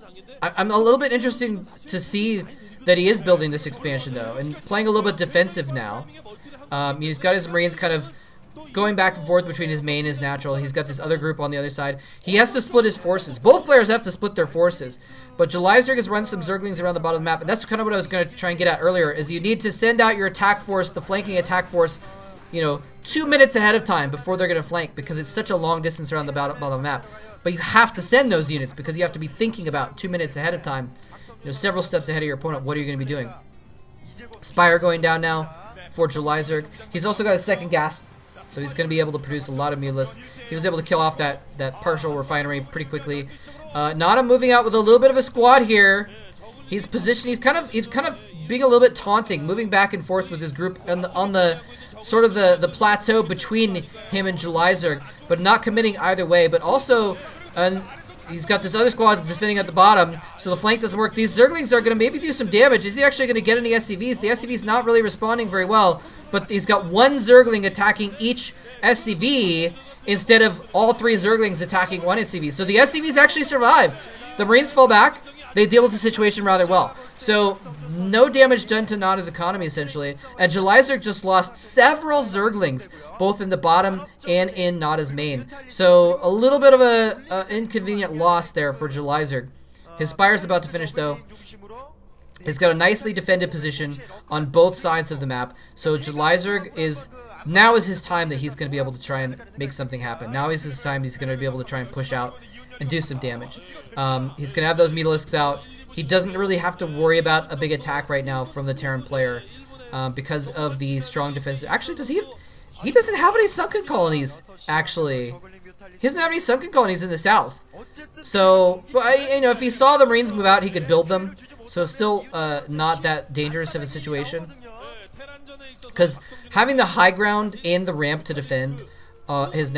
I'm a little bit interested to see that he is building this expansion, though, and playing a little bit defensive now. He's got his Marines kind of going back and forth between his main and his natural. He's got this other group on the other side. He has to split his forces. Both players have to split their forces. But Julyzerg has run some Zerglings around the bottom of the map, and that's kind of what I was going to try and get at earlier, is you need to send out your attack force, the flanking attack force, you know, 2 minutes ahead of time before they're going to flank, because it's such a long distance around the bottom of the map. But you have to send those units, because you have to be thinking about 2 minutes ahead of time, you know, several steps ahead of your opponent. What are you going to be doing? Spire going down now for Julyzerg. He's also got a second gas, so he's going to be able to produce a lot of mutalisks. He was able to kill off that partial refinery pretty quickly. NaDa moving out with a little bit of a squad here. He's positioned. He's kind of being a little bit taunting, moving back and forth with his group on the sort of the plateau between him and Julyzerg, but not committing either way. But also he's got this other squad defending at the bottom, so the flank doesn't work. These Zerglings are going to maybe do some damage. Is he actually going to get any SCVs? The SCV's not really responding very well, but he's got one Zergling attacking each SCV instead of all 3 Zerglings attacking one SCV. So the SCVs actually survive. The Marines fall back. They deal with the situation rather well. So no damage done to NaDa's economy, essentially. And Julyzerg just lost several Zerglings, both in the bottom and in NaDa's main. So a little bit of a inconvenient loss there for Julyzerg. His Spire's about to finish, though. He's got a nicely defended position on both sides of the map. So Julyzerg is... Now is his time that he's going to be able to try and make something happen. Now is his time he's going to be able to try and push out and do some damage. He's going to have those Mutalisks out. He doesn't really have to worry about a big attack right now from the Terran player because of the strong defense. Actually, does he... He doesn't have any sunken colonies, actually. He doesn't have any sunken colonies in the south. So, you know, if he saw the Marines move out, he could build them. So it's still not that dangerous of a situation. Because having the high ground and the ramp to defend his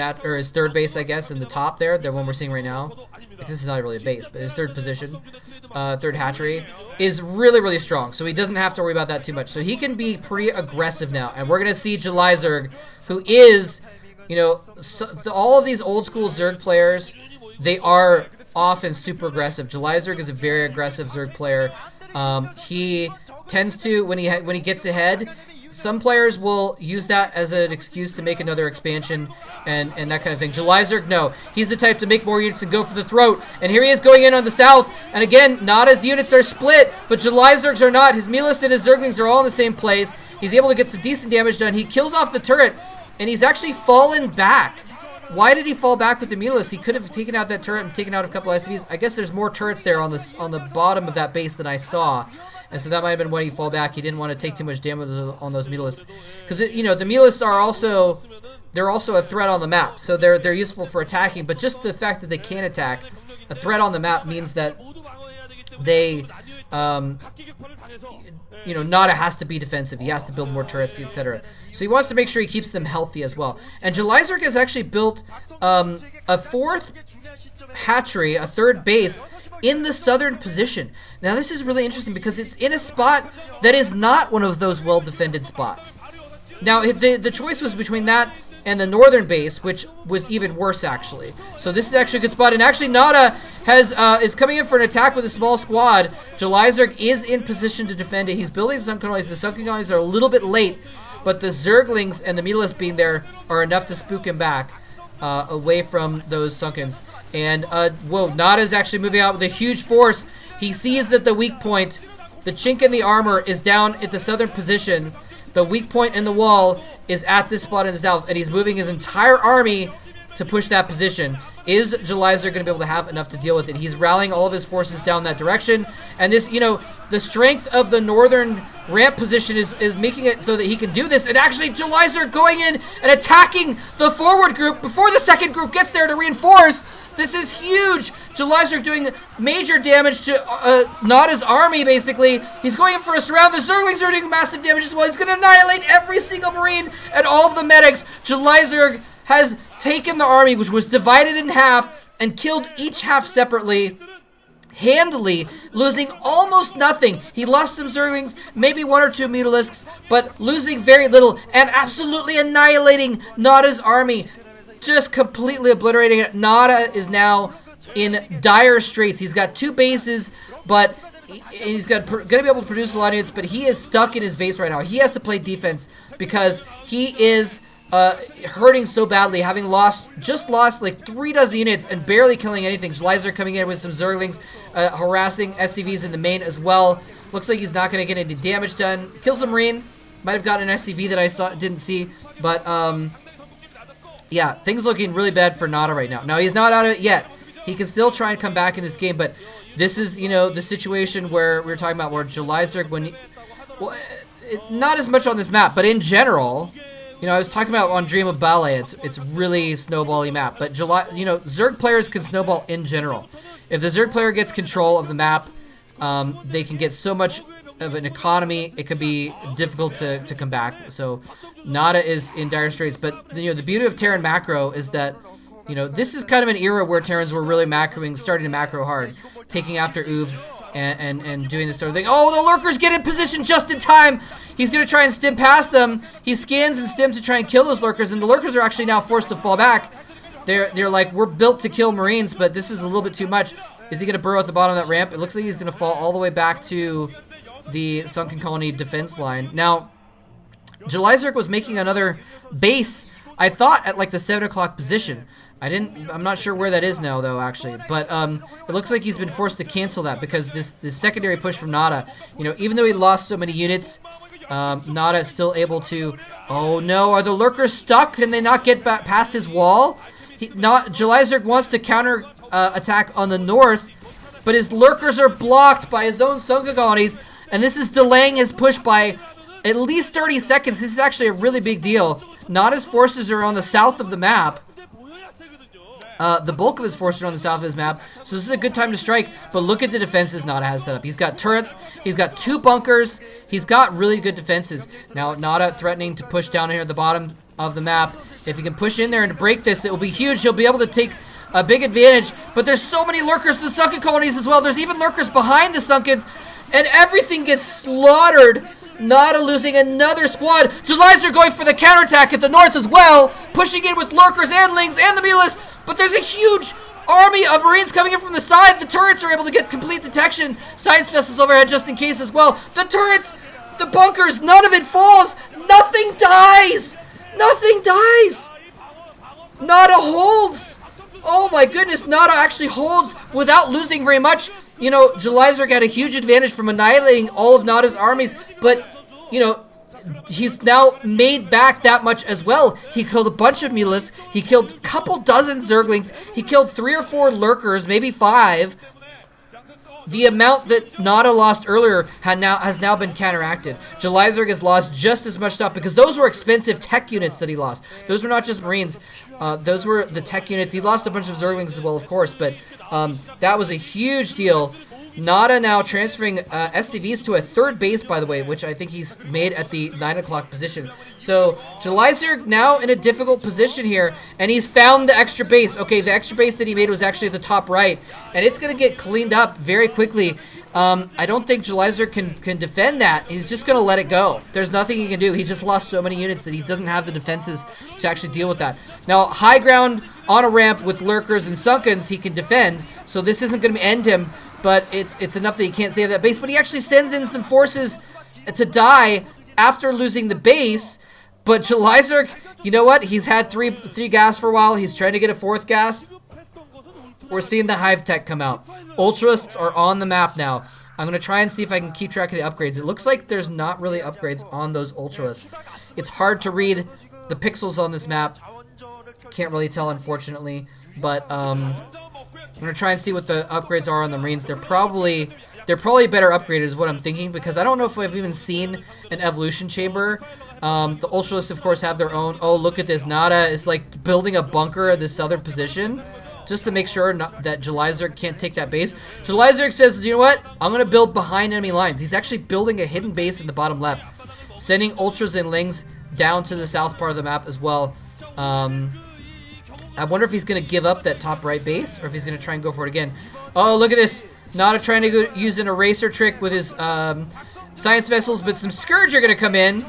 third base, I guess, in the top there, the one we're seeing right now. This is not really a base, but his third position, third hatchery, is really, really strong. So he doesn't have to worry about that too much. So he can be pretty aggressive now. And we're going to see Julyzerg, who is, you know, all of these old school Zerg players, they are often super aggressive. Julyzerg is a very aggressive Zerg player. He tends to, when he gets ahead, some players will use that as an excuse to make another expansion and that kind of thing. Julyzerg, no. He's the type to make more units and go for the throat. And here he is going in on the south. And again, NaDa's units are split, but Julyzerg's are not. His Mutalisks and his Zerglings are all in the same place. He's able to get some decent damage done. He kills off the turret, and he's actually fallen back. Why did he fall back with the Mutalisks? He could have taken out that turret and taken out a couple of SCVs. I guess there's more turrets there on the bottom of that base than I saw. And so that might have been why he fall back. He didn't want to take too much damage on those Mutalisks. Because, you know, the Mutalisks are also... They're also a threat on the map. So they're useful for attacking. But just the fact that they can attack, a threat on the map means that they... you know, NaDa has to be defensive. He has to build more turrets, etc. So he wants to make sure he keeps them healthy as well. And Julyzerg has actually built a fourth hatchery, a third base, in the southern position. Now this is really interesting because it's in a spot that is not one of those well-defended spots. Now the choice was between that and the northern base, which was even worse actually. So this is actually a good spot. And actually NaDa is coming in for an attack with a small squad. Julyzerg is in position to defend it. He's building the sunken colonies. The sunken colonies are a little bit late, but the Zerglings and the Mutalisks being there are enough to spook him back away from those sunkens. And whoa, NaDa is actually moving out with a huge force. He sees that the weak point, the chink in the armor, is down at the southern position. The weak point in the wall is at this spot in the south, and he's moving his entire army to push that position. Is Julyzerg going to be able to have enough to deal with it? He's rallying all of his forces down that direction, and this, you know, the strength of the northern ramp position is making it so that he can do this. And actually, Julyzerg going in and attacking the forward group before the second group gets there to reinforce. This is huge. Julyzerg doing major damage to NaDa's army, basically. He's going in for a surround. The Zerglings are doing massive damage as well. He's going to annihilate every single Marine and all of the medics. Julyzerg has taken the army, which was divided in half, and killed each half separately, handily, losing almost nothing. He lost some Zerglings, maybe 1 or 2 Mutalisks, but losing very little, and absolutely annihilating NaDa's army. Just completely obliterating it. NaDa is now in dire straits. He's got 2 bases, but he's going to be able to produce a lot of units, but he is stuck in his base right now. He has to play defense because he is hurting so badly, having just lost like 3 dozen units and barely killing anything. Julyzerg coming in with some Zerglings, harassing SCVs in the main as well. Looks like he's not going to get any damage done. Kills the Marine. Might have gotten an SCV that I didn't see, but yeah, things looking really bad for NaDa right now. Now, he's not out of it yet. He can still try and come back in this game, but this is, you know, the situation where we were talking about where Julyzerg, not as much on this map, but in general, you know, I was talking about on Dream of Ballet, it's really snowbally map, but Zerg players can snowball in general. If the Zerg player gets control of the map, they can get so much of an economy, it could be difficult to come back. So NaDa is in dire straits, but you know, the beauty of Terran Macro is that You know, this is kind of an era where Terrans were really starting to macro hard, taking after Uv and doing this sort of thing. Oh, the Lurkers get in position just in time. He's going to try and stim past them. He scans and stims to try and kill those Lurkers, and the Lurkers are actually now forced to fall back. They're like, we're built to kill Marines, but this is a little bit too much. Is he going to burrow at the bottom of that ramp? It looks like he's going to fall all the way back to the Sunken Colony defense line. Now, Julyzerg was making another base, I thought, at like the 7 o'clock position. I'm not sure where that is now, though, actually. But it looks like he's been forced to cancel that because this secondary push from NaDa, you know, even though he lost so many units, NaDa is still able to... Oh, no. Are the Lurkers stuck? Can they not get back past his wall? Julyzerg wants to counter attack on the north, but his Lurkers are blocked by his own Sunken Colonies, and this is delaying his push by at least 30 seconds. This is actually a really big deal. NaDa's forces are on the south of the map. The bulk of his forces are on the south of his map, so this is a good time to strike. But look at the defenses NaDa has set up. He's got turrets, he's got 2 bunkers, he's got really good defenses. Now NaDa threatening to push down here at the bottom of the map. If he can push in there and break this, it will be huge. He'll be able to take a big advantage. But there's so many Lurkers in the Sunken Colonies as well. There's even Lurkers behind the Sunkens, and everything gets slaughtered. NaDa losing another squad. Julyzerg going for the counterattack at the north as well, pushing in with Lurkers and Lings and the Mulas. But there's a huge army of Marines coming in from the side. The turrets are able to get complete detection. Science vessels overhead just in case as well. The turrets, the bunkers, none of it falls. Nothing dies. Nothing dies. NaDa holds. Oh my goodness, NaDa actually holds without losing very much. You know, Julyzerg had a huge advantage from annihilating all of NaDa's armies, but, you know, he's now made back that much as well. He killed a bunch of Mulas. He killed a couple dozen Zerglings. He killed 3 or 4 Lurkers, maybe 5. The amount that NaDa lost earlier has now been counteracted. Julyzerg has lost just as much stuff because those were expensive tech units that he lost. Those were not just Marines. Those were the tech units. He lost a bunch of Zerglings as well, of course, but that was a huge deal. NaDa now transferring SCVs to a 3rd base, by the way, which I think he's made at the 9 o'clock position. So Julyzerg now in a difficult position here, and he's found the extra base. Okay, the extra base that he made was actually at the top right, and it's going to get cleaned up very quickly. I don't think Julyzerg can defend that. He's just going to let it go. There's nothing he can do. He just lost so many units that he doesn't have the defenses to actually deal with that. Now, high ground on a ramp with Lurkers and Sunkens, he can defend, so this isn't going to end him. But it's enough that he can't save that base. But he actually sends in some forces to die after losing the base. But Julyzerg, you know what? He's had three gas for a while. He's trying to get a 4th gas. We're seeing the Hive Tech come out. Ultralists are on the map now. I'm going to try and see if I can keep track of the upgrades. It looks like there's not really upgrades on those Ultralists. It's hard to read the pixels on this map. Can't really tell, unfortunately. But, I'm gonna try and see what the upgrades are on the Marines. They're probably better upgraded is what I'm thinking, because I don't know if we've even seen an evolution chamber. The Ultralists, of course, have their own. Oh, look at this. NaDa is like building a bunker at the southern position just to make sure that Julyzerg can't take that base. Julyzerg says, you know what? I'm gonna build behind enemy lines. He's actually building a hidden base in the bottom left, sending Ultras and Lings down to the south part of the map as well. I wonder if he's going to give up that top right base, or if he's going to try and go for it again. Oh, look at this. NaDa trying to use an eraser trick with his science vessels, but some Scourge are going to come in,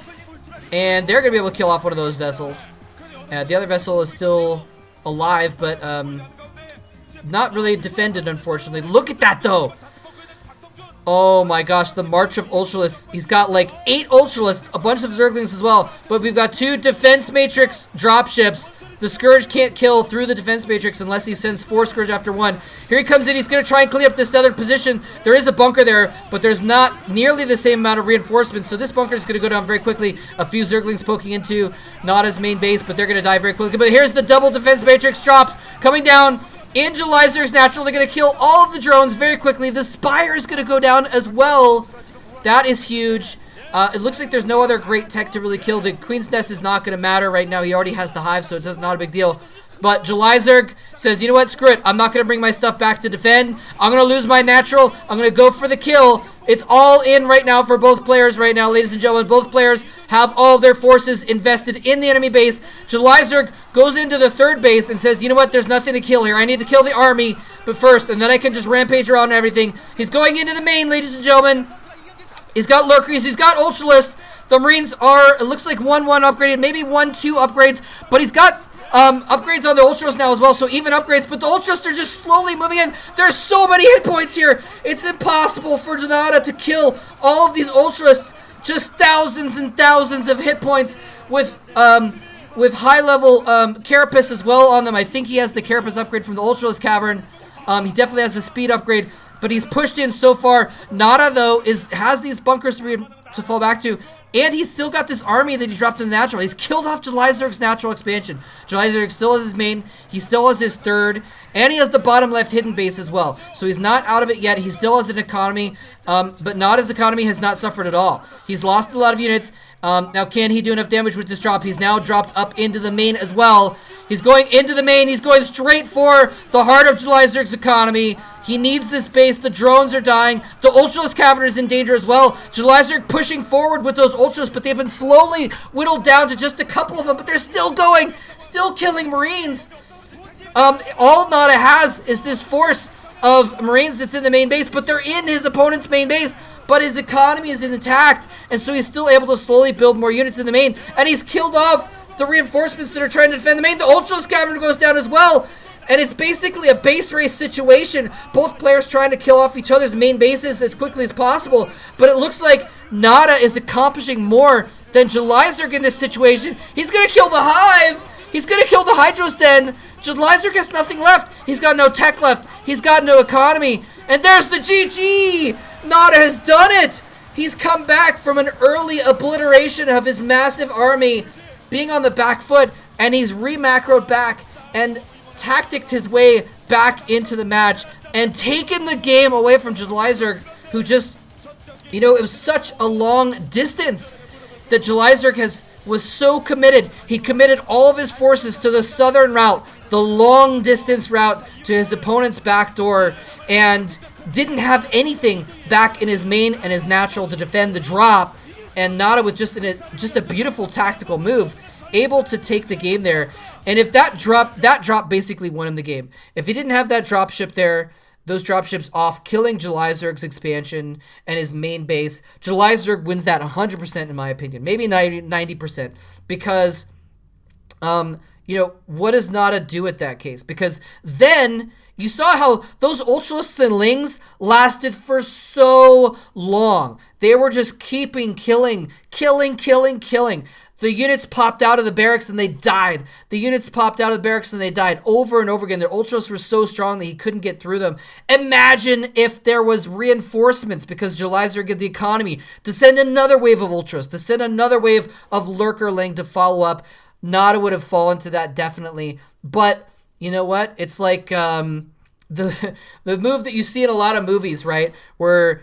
and they're going to be able to kill off one of those vessels. The other vessel is still alive, but not really defended, unfortunately. Look at that, though. Oh my gosh, the March of Ultralists. He's got like 8 Ultralists, a bunch of Zerglings as well, but we've got 2 Defense Matrix dropships. The Scourge can't kill through the Defense Matrix unless he sends 4 Scourge after 1. Here he comes in. He's going to try and clean up this southern position. There is a bunker there, but there's not nearly the same amount of reinforcements, so this bunker is going to go down very quickly. A few Zerglings poking into NaDa's main base, but they're going to die very quickly. But here's the double Defense Matrix drops coming down in Julyzerg's natural. They're going to kill all of the drones very quickly. The Spire is going to go down as well. That is huge. It looks like there's no other great tech to really kill. The Queen's Nest is not going to matter right now. He already has the Hive, so it's not a big deal. But Julyzerg says, you know what, screw it. I'm not going to bring my stuff back to defend. I'm going to lose my natural. I'm going to go for the kill. It's all in right now for both players right now, ladies and gentlemen. Both players have all their forces invested in the enemy base. Julyzerg goes into the third base and says, you know what, there's nothing to kill here. I need to kill the army, but first, and then I can just rampage around and everything. He's going into the main, ladies and gentlemen. He's got lurkers, he's got ultralists. The Marines are, it looks like 1-1 upgraded, maybe 1-2 upgrades, but he's got upgrades on the ultras now as well, so even upgrades, but the ultras are just slowly moving in. There's so many hit points here. It's impossible for NaDa to kill all of these ultras. Just thousands and thousands of hit points with high level carapace as well on them. I think he has the carapace upgrade from the ultras cavern. He definitely has the speed upgrade, but he's pushed in so far. NaDa though has these bunkers to fall back to, and he's still got this army that he dropped in the natural. He's killed off Julyzerg's natural expansion. Julyzerg still has his main, he still has his third, and he has the bottom left hidden base as well. So he's not out of it yet. He still has an economy, but NaDa's economy has not suffered at all. He's lost a lot of units. Now, can he do enough damage with this drop? He's now dropped up into the main as well. He's going into the main. He's going straight for the heart of Julyzerg's economy. He needs this base. The drones are dying. The Ultralist Cavern is in danger as well. Julyzerg pushing forward with those Ultras, but they've been slowly whittled down to just a couple of them, but they're still going, still killing Marines. All NaDa has is this force of Marines that's in the main base, but they're in his opponent's main base, but his economy is intact, and so he's still able to slowly build more units in the main, and he's killed off the reinforcements that are trying to defend the main. The Ultralist Cavern goes down as well, and it's basically a base race situation. Both players trying to kill off each other's main bases as quickly as possible, but it looks like NaDa is accomplishing more than Julyzerg in this situation. He's gonna kill the Hive! He's gonna kill the Hydro's Den! Julyzerg has nothing left. He's got no tech left. He's got no economy. And there's the GG! NaDa has done it! He's come back from an early obliteration of his massive army, being on the back foot, and he's re-macroed back and tacticked his way back into the match and taken the game away from Julyzerg, who just, you know, it was such a long distance that Julyzerg was so committed. He committed all of his forces to the southern route, the long distance route to his opponent's back door, and didn't have anything back in his main and his natural to defend the drop. And NaDa with just a beautiful tactical move, able to take the game there. And if that drop basically won him the game. If he didn't have that drop ship there, those dropships off, killing Julyzerg's expansion and his main base, Julyzerg wins that 100% in my opinion. Maybe 90%. Because, you know, what does NaDa do at that case? Because then you saw how those Ultralists and Lings lasted for so long. They were just keeping killing. The units popped out of the barracks and they died. The units popped out of the barracks and they died over and over again. Their Ultras were so strong that he couldn't get through them. Imagine if there was reinforcements because Julyzerg had the economy to send another wave of Ultras, to send another wave of Lurkerling to follow up. NaDa would have fallen to that definitely. But you know what? It's like the move that you see in a lot of movies, right? Where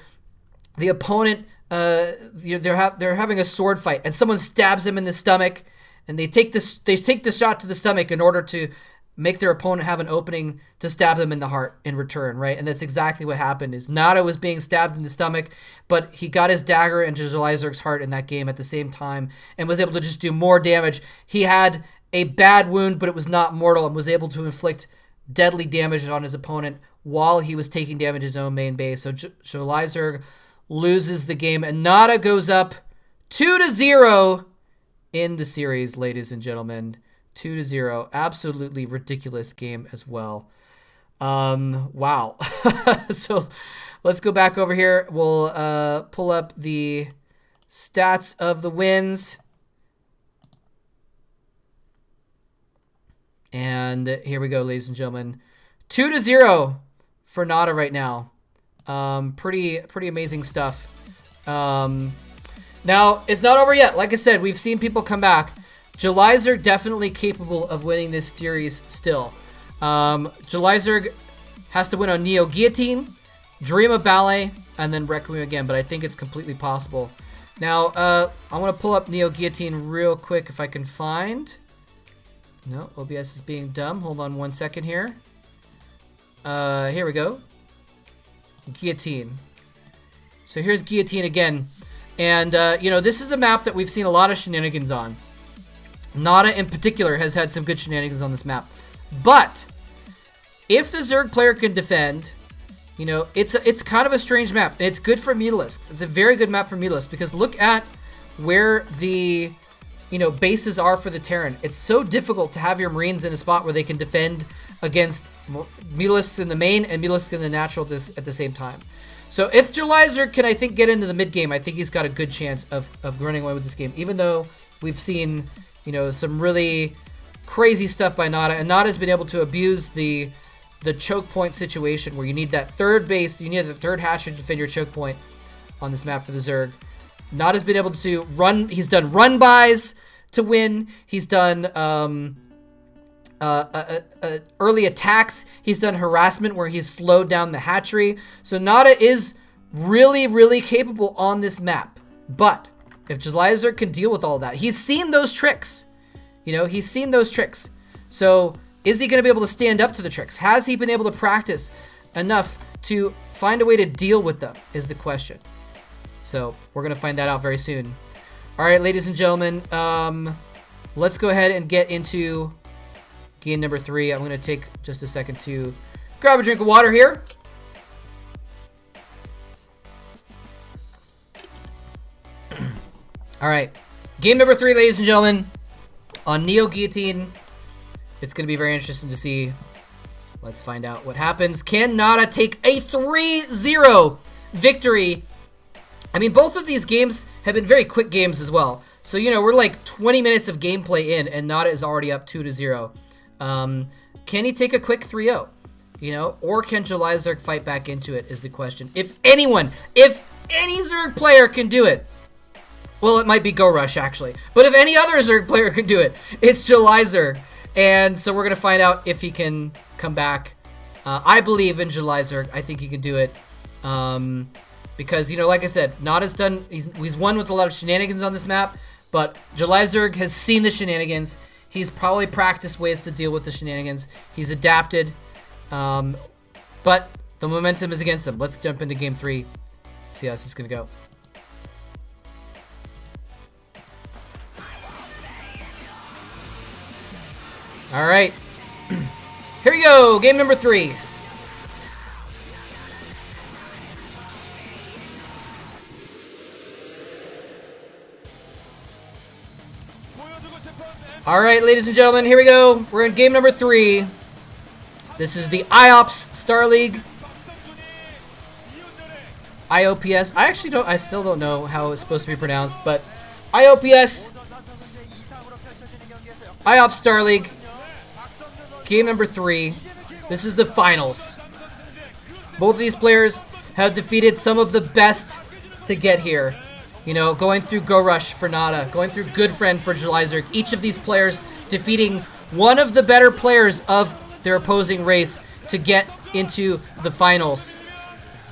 the opponent, they're having a sword fight and someone stabs them in the stomach, and they take the shot to the stomach in order to make their opponent have an opening to stab them in the heart in return, right? And that's exactly what happened. Is NaDa was being stabbed in the stomach, but he got his dagger into Julyzerg's heart in that game at the same time and was able to just do more damage. He had a bad wound, but it was not mortal, and was able to inflict deadly damage on his opponent while he was taking damage his own main base. So Julyzerg loses the game, and NaDa goes up 2-0 in the series, ladies and gentlemen. 2-0. Absolutely ridiculous game as well. Wow. So let's go back over here. We'll pull up the stats of the wins. And here we go, ladies and gentlemen. 2-0 for NaDa right now. Pretty amazing stuff. Now, it's not over yet. Like I said, we've seen people come back. Julyzerg definitely capable of winning this series still. Julyzerg has to win on Neo Guillotine, Dream of Ballet, and then Requiem again, but I think it's completely possible. Now, I want to pull up Neo Guillotine real quick if I can find. No, OBS is being dumb. Hold on one second here. Here we go. Guillotine. So here's Guillotine again. And, you know, this is a map that we've seen a lot of shenanigans on. NaDa in particular has had some good shenanigans on this map. But if the Zerg player can defend, you know, it's kind of a strange map. It's good for mutalisks. It's a very good map for mutalisks because look at where the, you know, bases are for the Terran. It's so difficult to have your Marines in a spot where they can defend against mutalisks in the main and mutalisks in the natural at the same time. So if Julyzerg can, I think, get into the mid game, I think he's got a good chance of running away with this game. Even though we've seen, you know, some really crazy stuff by NaDa, and NaDa's been able to abuse the choke point situation where you need that third base, you need the third hatcher to defend your choke point on this map for the Zerg. NaDa's been able to run. He's done run bys to win. He's done early attacks. He's done harassment where he's slowed down the hatchery. So NaDa is really, really capable on this map. But if Julyzerg can deal with all that, he's seen those tricks. You know, he's seen those tricks. So is he going to be able to stand up to the tricks? Has he been able to practice enough to find a way to deal with them is the question. So we're going to find that out very soon. All right, ladies and gentlemen, let's go ahead and get into game number 3. I'm going to take just a second to grab a drink of water here. All right, game number 3, ladies and gentlemen, on Neo Guillotine. It's going to be very interesting to see. Let's find out what happens. Can NaDa take a 3-0 victory? I mean, both of these games have been very quick games as well. So, you know, we're like 20 minutes of gameplay in, and NaDa is already up 2-0. Can he take a quick 3-0? You know, or can Julyzerg fight back into it is the question. If any Zerg player can do it, well, it might be Go Rush, actually. But if any other Zerg player can do it, it's Julyzerg. And so we're going to find out if he can come back. I believe in Julyzerg. I think he can do it. Because, you know, like I said, NaDa's done, he's won with a lot of shenanigans on this map. But Julyzerg has seen the shenanigans. He's probably practiced ways to deal with the shenanigans. He's adapted. But the momentum is against him. Let's jump into game 3. See how this is going to go. All right, here we go, game number 3. All right, ladies and gentlemen, here we go. We're in game number 3. This is the IOPS Star League. IOPS. I still don't know how it's supposed to be pronounced, but IOPS. IOPS Star League. Game number 3. This is the finals. Both of these players have defeated some of the best to get here. You know, going through Go Rush for NaDa, going through Good Friend for Julyzerg. Each of these players defeating one of the better players of their opposing race to get into the finals.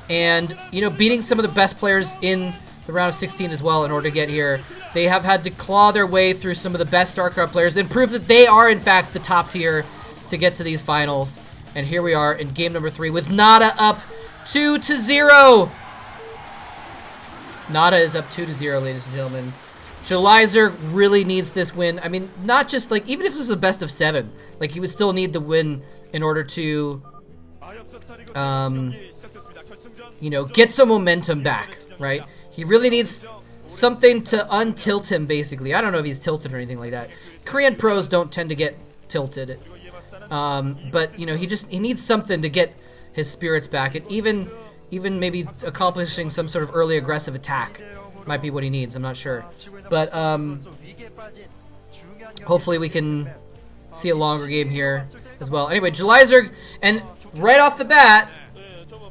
And, you know, beating some of the best players in the round of 16 as well in order to get here. They have had to claw their way through some of the best StarCraft players and prove that they are, in fact, the top tier to get to these finals. And here we are in game number 3 with NaDa up 2-0. NaDa is up 2-0, ladies and gentlemen. Julyzerg really needs this win. I mean, not just like, even if this was a best of 7, like he would still need the win in order to, you know, get some momentum back, right? He really needs something to untilt him, basically. I don't know if he's tilted or anything like that. Korean pros don't tend to get tilted. But, you know, he needs something to get his spirits back. And even maybe accomplishing some sort of early aggressive attack might be what he needs. I'm not sure. But hopefully we can see a longer game here as well. Anyway, Julyzerg, and right off the bat,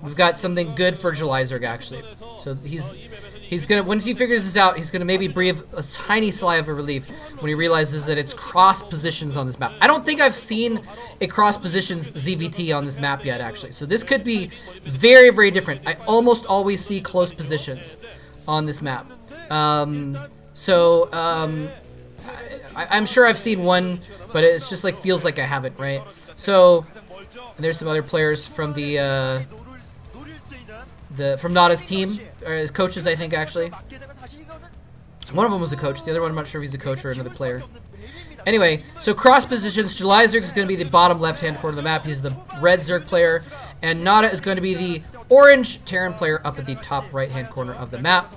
we've got something good for Julyzerg, actually. So he's gonna, once he figures this out, he's gonna maybe breathe a tiny sigh of relief when he realizes that it's cross positions on this map. I don't think I've seen a cross positions ZVT on this map yet, actually. So this could be very, very different. I almost always see close positions on this map. I'm sure I've seen one, but it's just like feels like I haven't, right? So and there's some other players from the from NaDa's team, or his coaches, I think, actually. One of them was a coach. The other one, I'm not sure if he's a coach or another player. Anyway, so cross positions. Julyzerg is going to be the bottom left-hand corner of the map. He's the red Zerg player. And NaDa is going to be the orange Terran player up at the top right-hand corner of the map.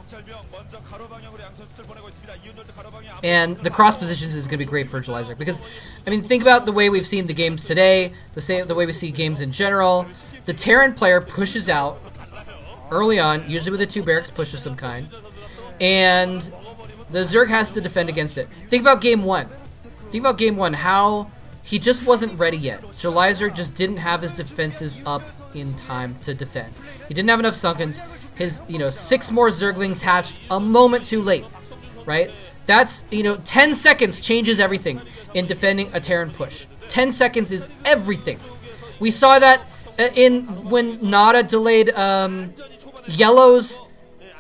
And the cross positions is going to be great for Julyzerg. Because, I mean, think about the way we've seen the games today. The way we see games in general. The Terran player pushes out early on, usually with a 2 barracks push of some kind. And the Zerg has to defend against it. Think about game 1. Think about game 1, how he just wasn't ready yet. Julyzerg just didn't have his defenses up in time to defend. He didn't have enough sunkens. His, 6 more Zerglings hatched a moment too late, right? That's, 10 seconds changes everything in defending a Terran push. 10 seconds is everything. We saw that when NaDa delayed Yellow's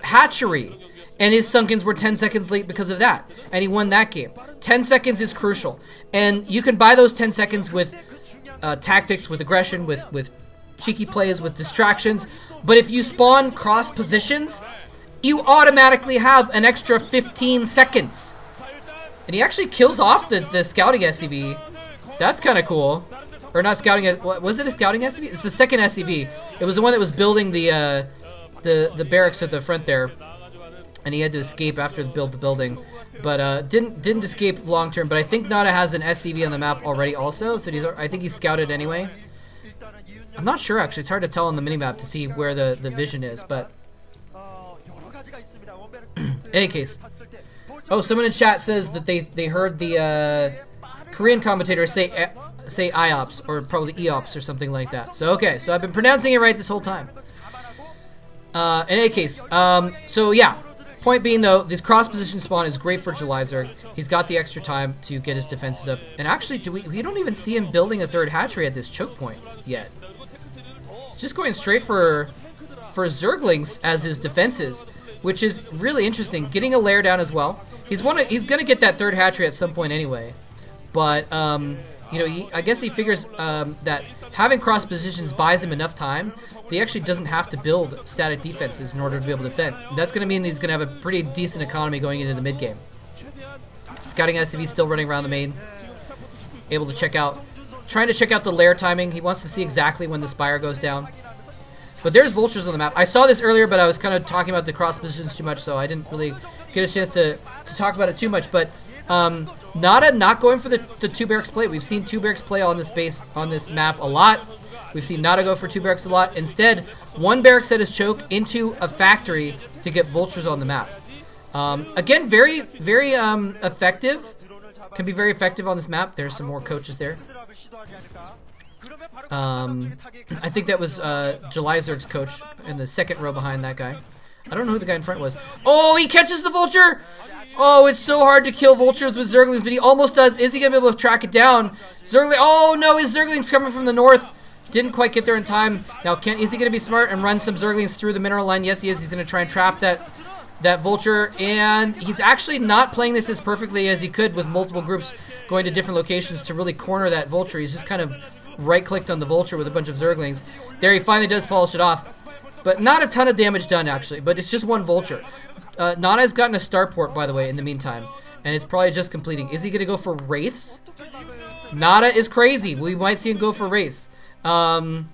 hatchery. And his sunkens were 10 seconds late because of that. And he won that game. 10 seconds is crucial. And you can buy those 10 seconds with tactics, with aggression, with cheeky plays, with distractions. But if you spawn cross positions, you automatically have an extra 15 seconds. And he actually kills off the scouting SCV. That's kind of cool. Or not scouting, was it a scouting SCV? It's the second SCV. It was the one that was building the barracks at the front there. And he had to escape after the building, but didn't escape long term. But I think NaDa has an SCV on the map already, also. So I think he's scouted anyway. I'm not sure actually. It's hard to tell on the minimap to see where the vision is, but in any case. Oh, someone in chat says that they heard the Korean commentator say IOPS or probably EOPS or something like that. So okay, so I've been pronouncing it right this whole time. In any case, so yeah. Point being, though, this cross-position spawn is great for Julyzerg. He's got the extra time to get his defenses up. And actually, we don't even see him building a 3rd hatchery at this choke point yet. He's just going straight for Zerglings as his defenses, which is really interesting. Getting a lair down as well. He's going to get that 3rd hatchery at some point anyway. But, I guess he figures that having cross positions buys him enough time. He actually doesn't have to build static defenses in order to be able to defend. That's going to mean he's going to have a pretty decent economy going into the mid game. Scouting SCV still running around the main, able to trying to check out the lair timing. He wants to see exactly when the spire goes down. But there's vultures on the map. I saw this earlier, but I was kind of talking about the cross positions too much, so I didn't really get a chance to talk about it too much. But NaDa not going for the 2 barracks play. We've seen 2 barracks play on this map a lot. We've seen NaDa go for 2 barracks a lot. Instead, 1 barracks set his choke into a factory to get vultures on the map. Again, very, very effective. Can be very effective on this map. There's some more coaches there. I think that was Julyzerg's coach in the 2nd row behind that guy. I don't know who the guy in front was. Oh, he catches the vulture! Oh, it's so hard to kill vultures with Zerglings, but he almost does. Is he going to be able to track it down? Zergling. Oh, no, his Zerglings coming from the north. Didn't quite get there in time. Now, is he going to be smart and run some Zerglings through the mineral line? Yes, he is. He's going to try and trap that vulture. And he's actually not playing this as perfectly as he could with multiple groups going to different locations to really corner that vulture. He's just kind of right-clicked on the vulture with a bunch of Zerglings. There, he finally does polish it off. But not a ton of damage done, actually. But it's just 1 vulture. NaDa's gotten a starport, by the way, in the meantime. And it's probably just completing. Is he going to go for Wraiths? NaDa is crazy. We might see him go for Wraiths. Although,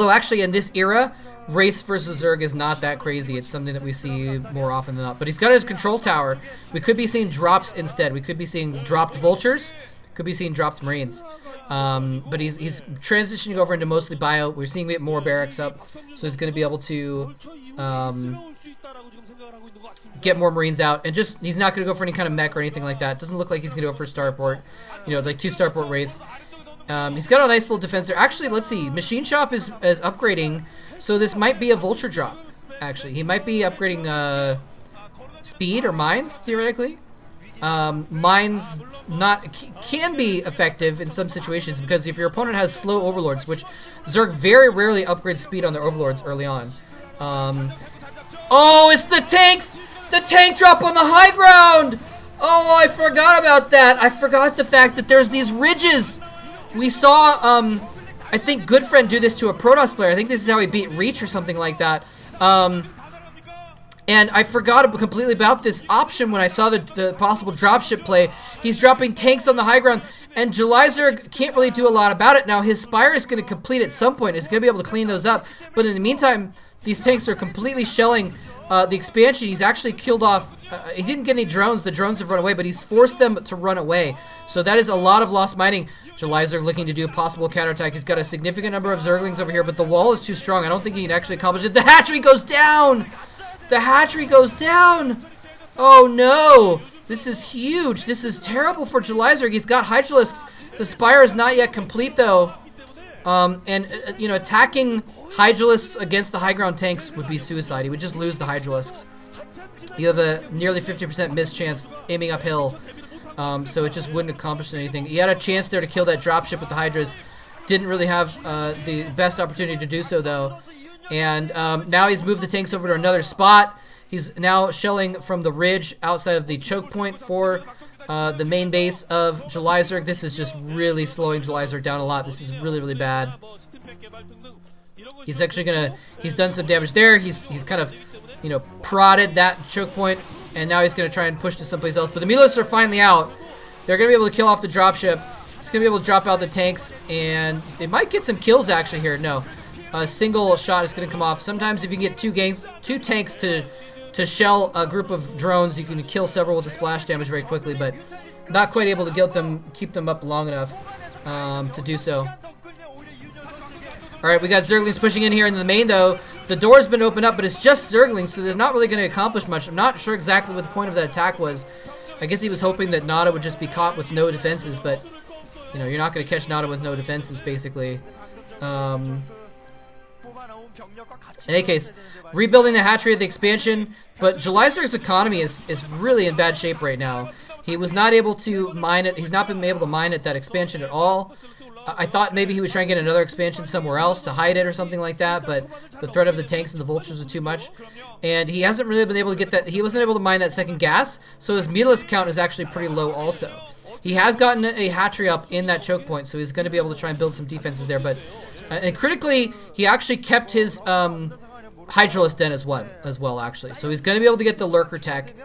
actually, in this era, Wraiths versus Zerg is not that crazy. It's something that we see more often than not. But he's got his control tower. We could be seeing drops instead. We could be seeing dropped vultures. Could be seeing dropped marines. But he's transitioning over into mostly bio. We're seeing we get more barracks up. So he's going to be able to get more marines out. And just, he's not going to go for any kind of mech or anything like that. Doesn't look like he's going to go for starport. Like 2 starport Wraiths. He's got a nice little defense there. Actually, let's see. Machine Shop is upgrading. So this might be a vulture drop, actually. He might be upgrading speed or mines, theoretically. Mines can be effective in some situations because if your opponent has slow overlords, which Zerg very rarely upgrades speed on their overlords early on. Oh, it's the tanks! The tank drop on the high ground! Oh, I forgot about that. I forgot the fact that there's these ridges. We saw I think Goodfriend do this to a Protoss player. I think this is how he beat Reach or something like that. And I forgot completely about this option when I saw the possible dropship play. He's dropping tanks on the high ground, and Julyzerg can't really do a lot about it. Now, his Spire is going to complete at some point. He's going to be able to clean those up. But in the meantime, these tanks are completely shelling the expansion. He's actually killed off... he didn't get any drones. The drones have run away, but he's forced them to run away. So that is a lot of lost mining. Julyzerg looking to do a possible counterattack. He's got a significant number of Zerglings over here, but the wall is too strong. I don't think he can actually accomplish it. The hatchery goes down! The hatchery goes down! Oh no! This is huge. This is terrible for Julyzerg. He's got Hydralisks. The Spire is not yet complete though. You know, attacking Hydralisks against the high ground tanks would be suicide. He would just lose the Hydralisks. You have a nearly 50% miss chance aiming uphill. So it just wouldn't accomplish anything. He had a chance there to kill that dropship with the Hydras. Didn't really have the best opportunity to do so though. And now he's moved the tanks over to another spot. He's now shelling from the ridge outside of the choke point for the main base of Julyzerg. This is just really slowing Julyzerg down a lot. This is really, really bad. He's actually gonna, he's done some damage there. He's kind of, you know, prodded that choke point, and now he's gonna try and push to someplace else. But the Melists are finally out. They're gonna be able to kill off the dropship. He's gonna be able to drop out the tanks, and they might get some kills actually here. No. A single shot is going to come off. Sometimes if you get two tanks to shell a group of drones, you can kill several with the splash damage very quickly, but not quite able to keep them up long enough to do so. Alright, we got Zerglings pushing in here into the main though. The door's been opened up, but it's just Zerglings, so they're not really going to accomplish much. I'm not sure exactly what the point of that attack was. I guess he was hoping that NaDa would just be caught with no defenses, but you know, you're not going to catch NaDa with no defenses basically. In any case, rebuilding the hatchery of the expansion, but Julyzerg's economy is really in bad shape right now. He was not able to mine it. He's not been able to mine at that expansion at all. I thought maybe he would try and get another expansion somewhere else to hide it or something like that, but the threat of the tanks and the vultures was too much. And he hasn't really been able to get that. He wasn't able to mine that second gas, so his Melist count is actually pretty low also. He has gotten a hatchery up in that choke point, so he's going to be able to try and build some defenses there, but and critically, he actually kept his Hydralisk Den as well, actually. So he's going to be able to get the Lurker tech.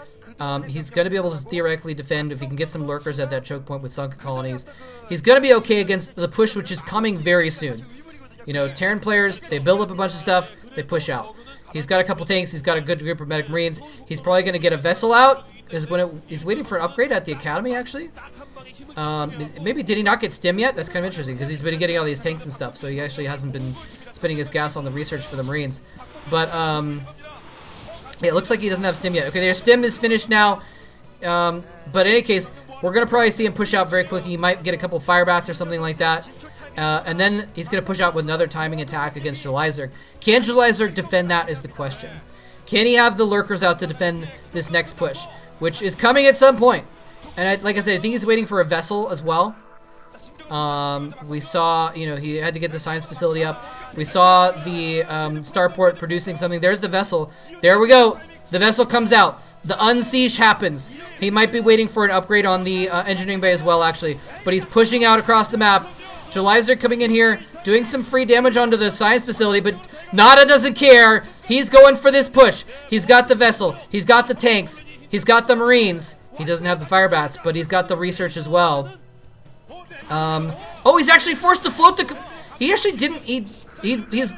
He's going to be able to theoretically defend if he can get some Lurkers at that choke point with sunken colonies. He's going to be okay against the push, which is coming very soon. You know, Terran players, they build up a bunch of stuff, they push out. He's got a couple tanks, he's got a good group of medic marines. He's probably going to get a vessel out. He's waiting for an upgrade at the academy, actually. Maybe did he not get stim yet? That's kind of interesting because he's been getting all these tanks and stuff, so he actually hasn't been spending his gas on the research for the Marines. But yeah, it looks like he doesn't have stim yet. Okay, their stim is finished now. But in any case, we're gonna probably see him push out very quickly. He might get a couple fire bats or something like that, and then he's gonna push out with another timing attack against Julyzerg. Can Julyzerg defend that? Is the question. Can he have the Lurkers out to defend this next push, which is coming at some point? And like I said, I think he's waiting for a vessel as well. We saw, you know, he had to get the science facility up. We saw the starport producing something. There's the vessel. There we go. The vessel comes out. The unsiege happens. He might be waiting for an upgrade on the engineering bay as well, actually. But he's pushing out across the map. Julyzerg coming in here, doing some free damage onto the science facility, but NaDa doesn't care. He's going for this push. He's got the vessel. He's got the tanks. He's got the Marines. He doesn't have the fire bats, but he's got the research as well. Oh, he's actually forced to float the... He actually didn't... He's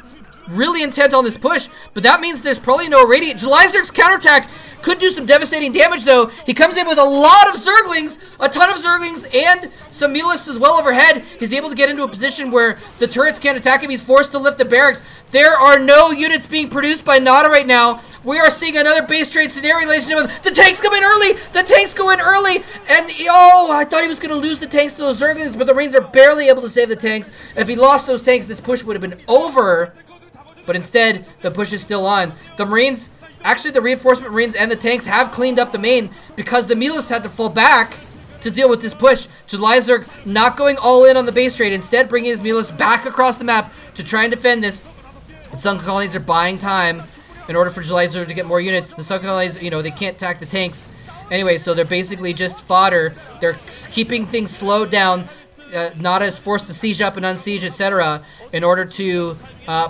really intent on this push, but that means there's probably no radiant. Julyzerg's counterattack could do some devastating damage, though. He comes in with a lot of Zerglings, a ton of Zerglings, and some Melists as well overhead. He's able to get into a position where the turrets can't attack him. He's forced to lift the barracks. There are no units being produced by NaDa right now. We are seeing another base trade scenario, ladies and gentlemen. The tanks come in early. The tanks go in early. And, oh, I thought he was going to lose the tanks to those Zerglings, but the Marines are barely able to save the tanks. If he lost those tanks, this push would have been over. But instead, the push is still on. The Marines, actually the reinforcement Marines and the tanks have cleaned up the main because the Melists had to fall back to deal with this push. Julyzerg not going all in on the base trade, instead bringing his Melists back across the map to try and defend this. The sunken colonies are buying time in order for Julyzerg to get more units. The sunken colonies, you know, they can't attack the tanks. Anyway, so they're basically just fodder. They're keeping things slowed down. NaDa is forced to siege up and unsiege, etc., in order to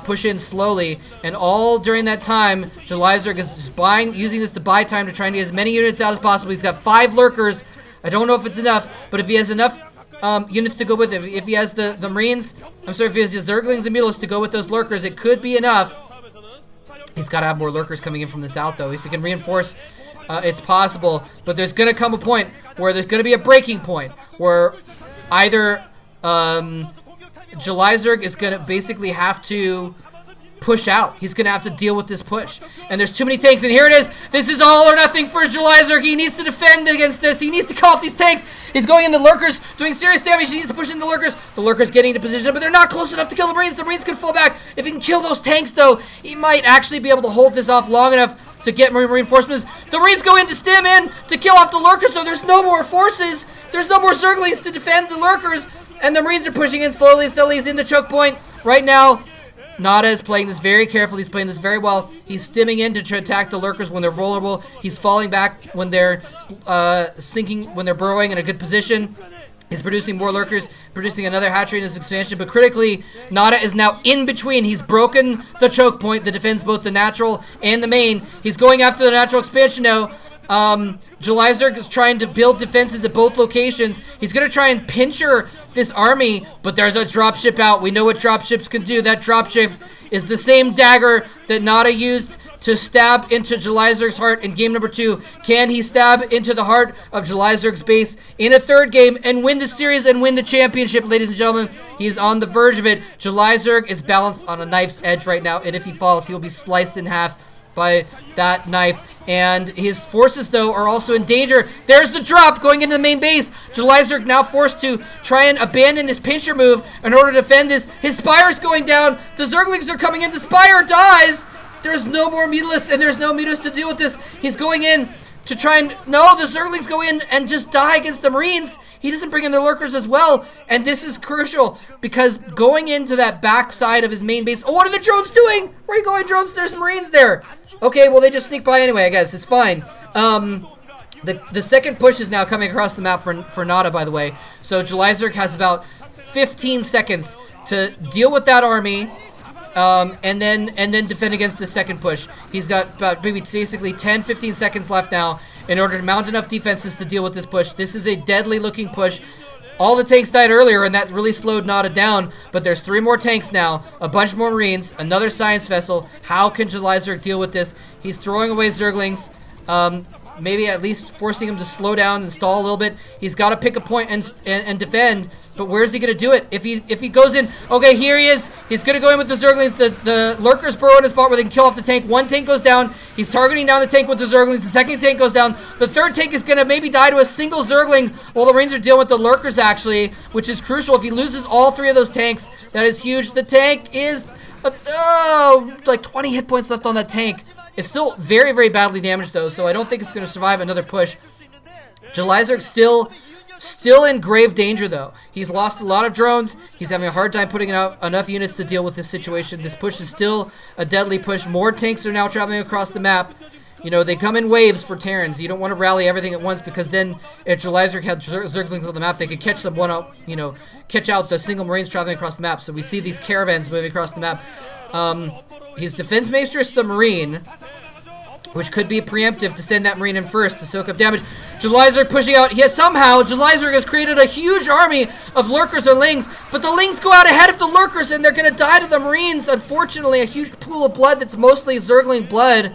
push in slowly. And all during that time, Julyzerg is just using this to buy time to try and get as many units out as possible. He's got 5 lurkers. I don't know if it's enough, but if he has enough units to go with it, if he has the Marines, I'm sorry, if he has his Zerglings and Mules to go with those lurkers, it could be enough. He's got to have more lurkers coming in from the south, though. If he can reinforce, it's possible. But there's going to come a point where there's going to be a breaking point where either Julyzerg is going to basically have to push out. He's going to have to deal with this push. And there's too many tanks, and here it is. This is all or nothing for Julyzerg. He needs to defend against this. He needs to call off these tanks. He's going into lurkers, doing serious damage. He needs to push into lurkers. The lurkers getting into position, but they're not close enough to kill the Marines. The Marines can fall back. If he can kill those tanks, though, he might actually be able to hold this off long enough to get Marine reinforcements. The Marines go in to stem in to kill off the lurkers, though. There's no more forces. There's no more Zerglings to defend the lurkers, and the Marines are pushing in slowly and steadily. He's in the choke point right now. NaDa is playing this very carefully. He's playing this very well. He's stimming in to attack the lurkers when they're vulnerable. He's falling back when they're sinking, when they're burrowing in a good position. He's producing more lurkers, producing another hatchery in his expansion. But critically, NaDa is now in between. He's broken the choke point that defends both the natural and the main. He's going after the natural expansion now. Julyzerg is trying to build defenses at both locations. He's going to try and pincher this army, but there's a dropship out. We know what dropships can do. That dropship is the same dagger that NaDa used to stab into Julyzerg's heart in game number 2. Can he stab into the heart of Julyzerg's base in a third game and win the series and win the championship, ladies and gentlemen? He's on the verge of it. Julyzerg is balanced on a knife's edge right now, and if he falls, he will be sliced in half by that knife. And his forces, though, are also in danger. There's the drop going into the main base. Julyzerg now forced to try and abandon his pincher move in order to defend this. His spire's going down. The Zerglings are coming in. The spire dies. There's no more mutalisks, and there's no mutalisks to deal with this. He's going in to try and... No, the Zerglings go in and just die against the Marines. He doesn't bring in the lurkers as well. And this is crucial because going into that back side of his main base... Oh, what are the drones doing? Where are you going, drones? There's Marines there. Okay, well, they just sneak by anyway, I guess. It's fine. The second push is now coming across the map for NaDa, by the way. So Julyzerg has about 15 seconds to deal with that army. And then defend against the second push. He's got about maybe basically 10-15 seconds left now in order to mount enough defenses to deal with this push. This is a deadly looking push. All the tanks died earlier, and that really slowed NaDa down, but there's 3 more tanks now, a bunch more Marines, another science vessel. How can Julyzerg deal with this? He's throwing away Zerglings, maybe at least forcing him to slow down and stall a little bit. He's got to pick a point and defend, but where's he going to do it? If he goes in, okay, here he is. He's going to go in with the Zerglings. The lurkers burrow in a spot where they can kill off the tank. One tank goes down. He's targeting down the tank with the Zerglings. The second tank goes down. The third tank is going to maybe die to a single Zergling while the Marines are dealing with the lurkers, actually, which is crucial. If he loses all 3 of those tanks, that is huge. The tank is, like 20 hit points left on that tank. It's still very, very badly damaged, though, so I don't think it's going to survive another push. Julyzerg still in grave danger, though. He's lost a lot of drones. He's having a hard time putting out enough units to deal with this situation. This push is still a deadly push. More tanks are now traveling across the map. You know, they come in waves for Terrans. You don't want to rally everything at once because then if Julyzerg had Zerglings on the map, they could catch them one out, you know, catch out the single Marines traveling across the map. So we see these caravans moving across the map. His Defense Maester is the Marine, which could be preemptive to send that Marine in first to soak up damage. Julyzerg pushing out. Somehow, Julyzerg has created a huge army of lurkers or lings, but the lings go out ahead of the lurkers, and they're going to die to the Marines. Unfortunately, a huge pool of blood that's mostly Zergling blood.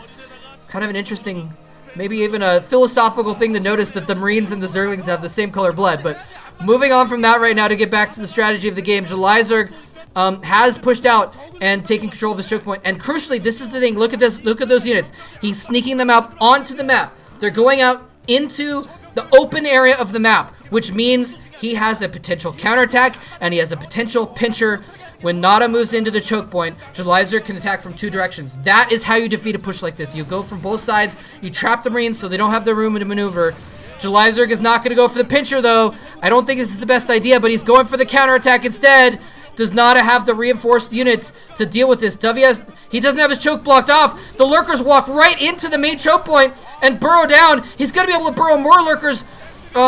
It's kind of an interesting, maybe even a philosophical thing to notice that the Marines and the Zerglings have the same color blood. But moving on from that right now to get back to the strategy of the game, Julyzerg has pushed out and taken control of his choke point. And crucially, this is the thing. Look at this. Look at those units. He's sneaking them out onto the map. They're going out into the open area of the map, which means he has a potential counterattack and he has a potential pincher. When NaDa moves into the choke point, Julyzerg can attack from 2 directions. That is how you defeat a push like this. You go from both sides. You trap the Marines so they don't have the room to maneuver. Julyzerg is not going to go for the pincher, though. I don't think this is the best idea, but he's going for the counterattack instead. Does NaDa have the reinforced units to deal with this? He doesn't have his choke blocked off. The lurkers walk right into the main choke point and burrow down. He's going to be able to burrow more lurkers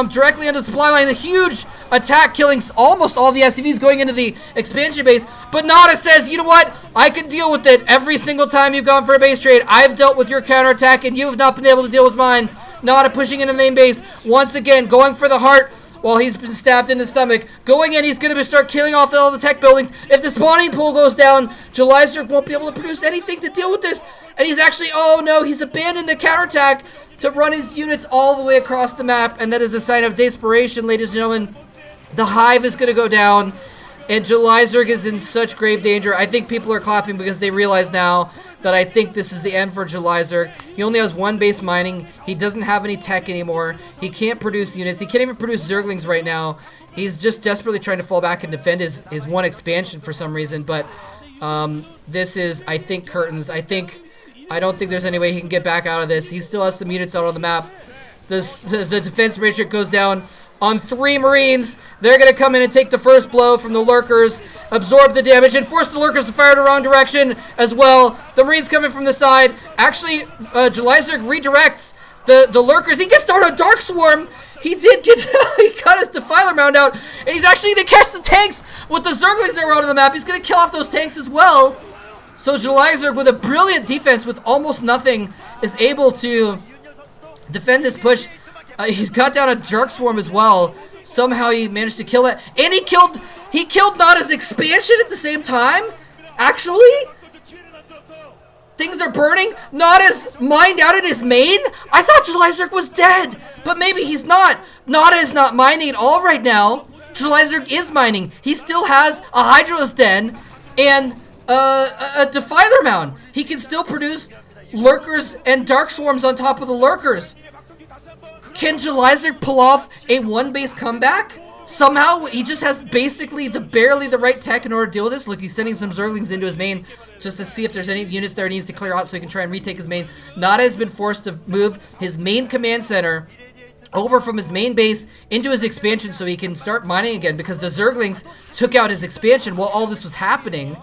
directly onto the supply line. A huge attack, killing almost all the SCVs going into the expansion base. But NaDa says, you know what? I can deal with it. Every single time you've gone for a base trade, I've dealt with your counterattack, and you have not been able to deal with mine. NaDa pushing into the main base. Once again, going for the heart while he's been stabbed in the stomach. Going in, he's going to start killing off all the tech buildings. If the spawning pool goes down, Julyzerg won't be able to produce anything to deal with this. And he's actually, oh no, he's abandoned the counterattack to run his units all the way across the map. And that is a sign of desperation, ladies and gentlemen. The hive is going to go down, and Julyzerg is in such grave danger. I think people are clapping because they realize now that I think this is the end for Julyzerg. He only has one base mining. He doesn't have any tech anymore. He can't produce units. He can't even produce Zerglings right now. He's just desperately trying to fall back and defend his one expansion for some reason. But this is, I think, curtains. I don't think there's any way he can get back out of this. He still has some units out on the map. The defense matrix goes down on 3 Marines. They're going to come in and take the first blow from the Lurkers, absorb the damage, and force the Lurkers to fire the wrong direction as well. The Marines coming from the side. Actually, Julyzerg redirects the Lurkers. He gets down a Dark Swarm. He did get, he got his Defiler Mound out, and he's actually going to catch the tanks with the Zerglings that were out on the map. He's going to kill off those tanks as well. So Julyzerg, with a brilliant defense with almost nothing, is able to defend this push. He's got down a Dark Swarm as well. Somehow he managed to kill it. And he killed NaDa's expansion at the same time? Actually? Things are burning. NaDa's mined out at his main? I thought Julyzerg was dead. But maybe he's not. NaDa is not mining at all right now. Julyzerg is mining. He still has a Hydra's Den and a Defiler Mound. He can still produce Lurkers and Dark Swarms on top of the Lurkers. Can Julyzerg pull off a one-base comeback? Somehow, he just has basically barely the right tech in order to deal with this. Look, he's sending some Zerglings into his main just to see if there's any units there he needs to clear out so he can try and retake his main. NaDa has been forced to move his main command center over from his main base into his expansion so he can start mining again, because the Zerglings took out his expansion while all this was happening.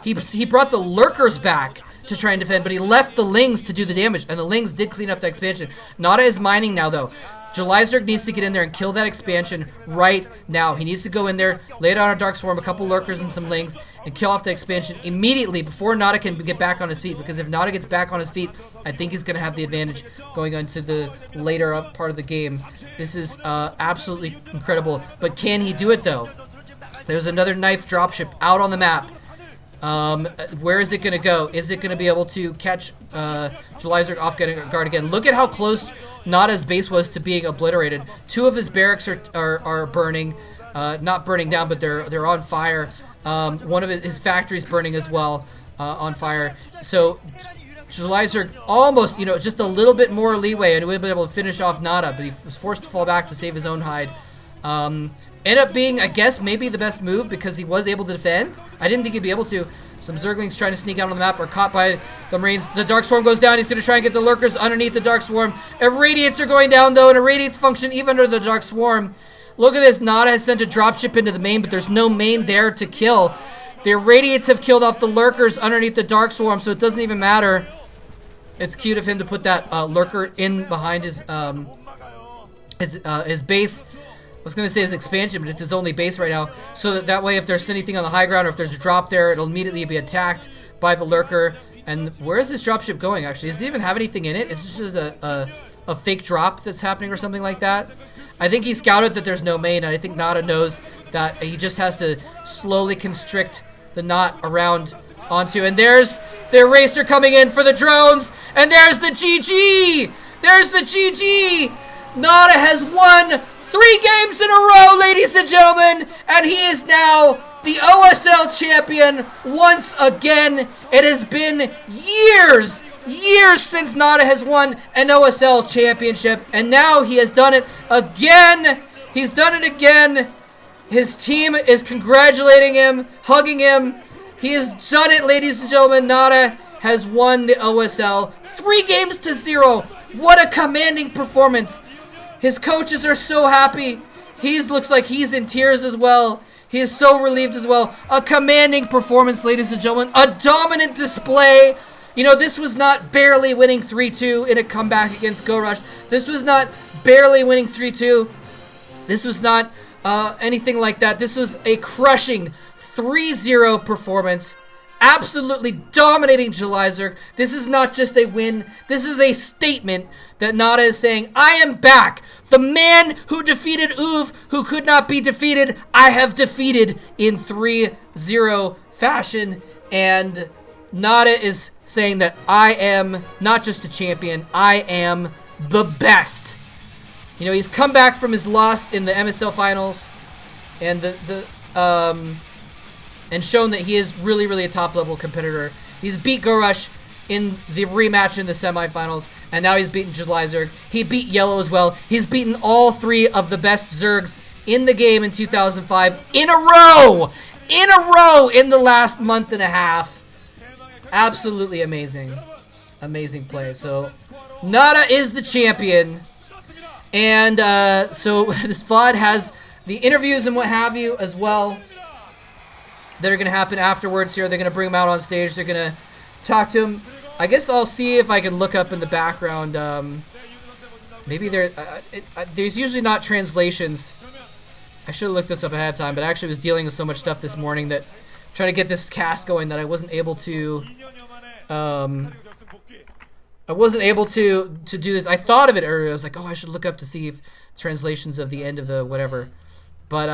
He brought the Lurkers back to try and defend, but he left the Lings to do the damage, and the Lings did clean up the expansion. NaDa is mining now, though. Julyzerg needs to get in there and kill that expansion right now. He needs to go in there, lay down a Dark Swarm, a couple Lurkers and some Lings, and kill off the expansion immediately before NaDa can get back on his feet, because if NaDa gets back on his feet, I think he's going to have the advantage going into the later part of the game. This is absolutely incredible, but can he do it, though? There's another knife dropship out on the map. Where is it going to go? Is it going to be able to catch Julyzerg off guard again? Look at how close NaDa's base was to being obliterated. 2 of his barracks are burning. Not burning down, but they're on fire. One of his factories burning as well, on fire. So Julyzerg almost, just a little bit more leeway, and he would have been able to finish off NaDa, but he was forced to fall back to save his own hide. Ended up being, I guess, maybe the best move because he was able to defend. I didn't think he'd be able to. Some Zerglings trying to sneak out on the map are caught by the Marines. The Dark Swarm goes down. He's going to try and get the Lurkers underneath the Dark Swarm. Irradiates are going down, though, and Irradiates function even under the Dark Swarm. Look at this. NaDa has sent a dropship into the main, but there's no main there to kill. The Irradiates have killed off the Lurkers underneath the Dark Swarm, so it doesn't even matter. It's cute of him to put that Lurker in behind his base. I was going to say his expansion, but it's his only base right now. So that way, if there's anything on the high ground or if there's a drop there, it'll immediately be attacked by the Lurker. And where is this dropship going, actually? Does it even have anything in it? Is this just a fake drop that's happening or something like that? I think he scouted that there's no main, and I think NaDa knows that he just has to slowly constrict the knot around onto. And there's the Eraser coming in for the drones, and there's the GG! There's the GG! NaDa has won 3 games in a row, ladies and gentlemen, and he is now the OSL champion once again. It has been years since NaDa has won an OSL championship, and now he has done it again. He's done it again. His team is congratulating him, hugging him. He has done it, ladies and gentlemen. NaDa has won the OSL 3-0. What a commanding performance. His coaches are so happy. He looks like he's in tears as well. He is so relieved as well. A commanding performance, ladies and gentlemen. A dominant display. This was not barely winning 3-2 in a comeback against Go Rush. This was not barely winning 3-2 This was not anything like that. This was a crushing 3-0 performance. Absolutely dominating Julyzerg. This is not just a win. This is a statement that NaDa is saying, I am back. The man who defeated Uv, who could not be defeated, I have defeated in 3-0 fashion. And NaDa is saying that I am not just a champion, I am the best. You know, he's come back from his loss in the MSL finals and and shown that he is really, really a top-level competitor. He's beat Gorush in the rematch in the semifinals, and now he's beaten Julyzerg. He beat Yellow as well. He's beaten all 3 of the best Zergs in the game in 2005 in a row! In the last month and a half. Absolutely amazing. Amazing play. So, NaDa is the champion. And so this VOD has the interviews and what have you as well that are going to happen afterwards here. They're going to bring him out on stage. They're going to talk to him. I guess I'll see if I can look up in the background. Maybe there's usually not translations. I should have looked this up ahead of time, but I actually was dealing with so much stuff this morning that trying to get this cast going that I wasn't able to do this. I thought of it earlier. I was like, oh, I should look up to see if translations of the end of the whatever. But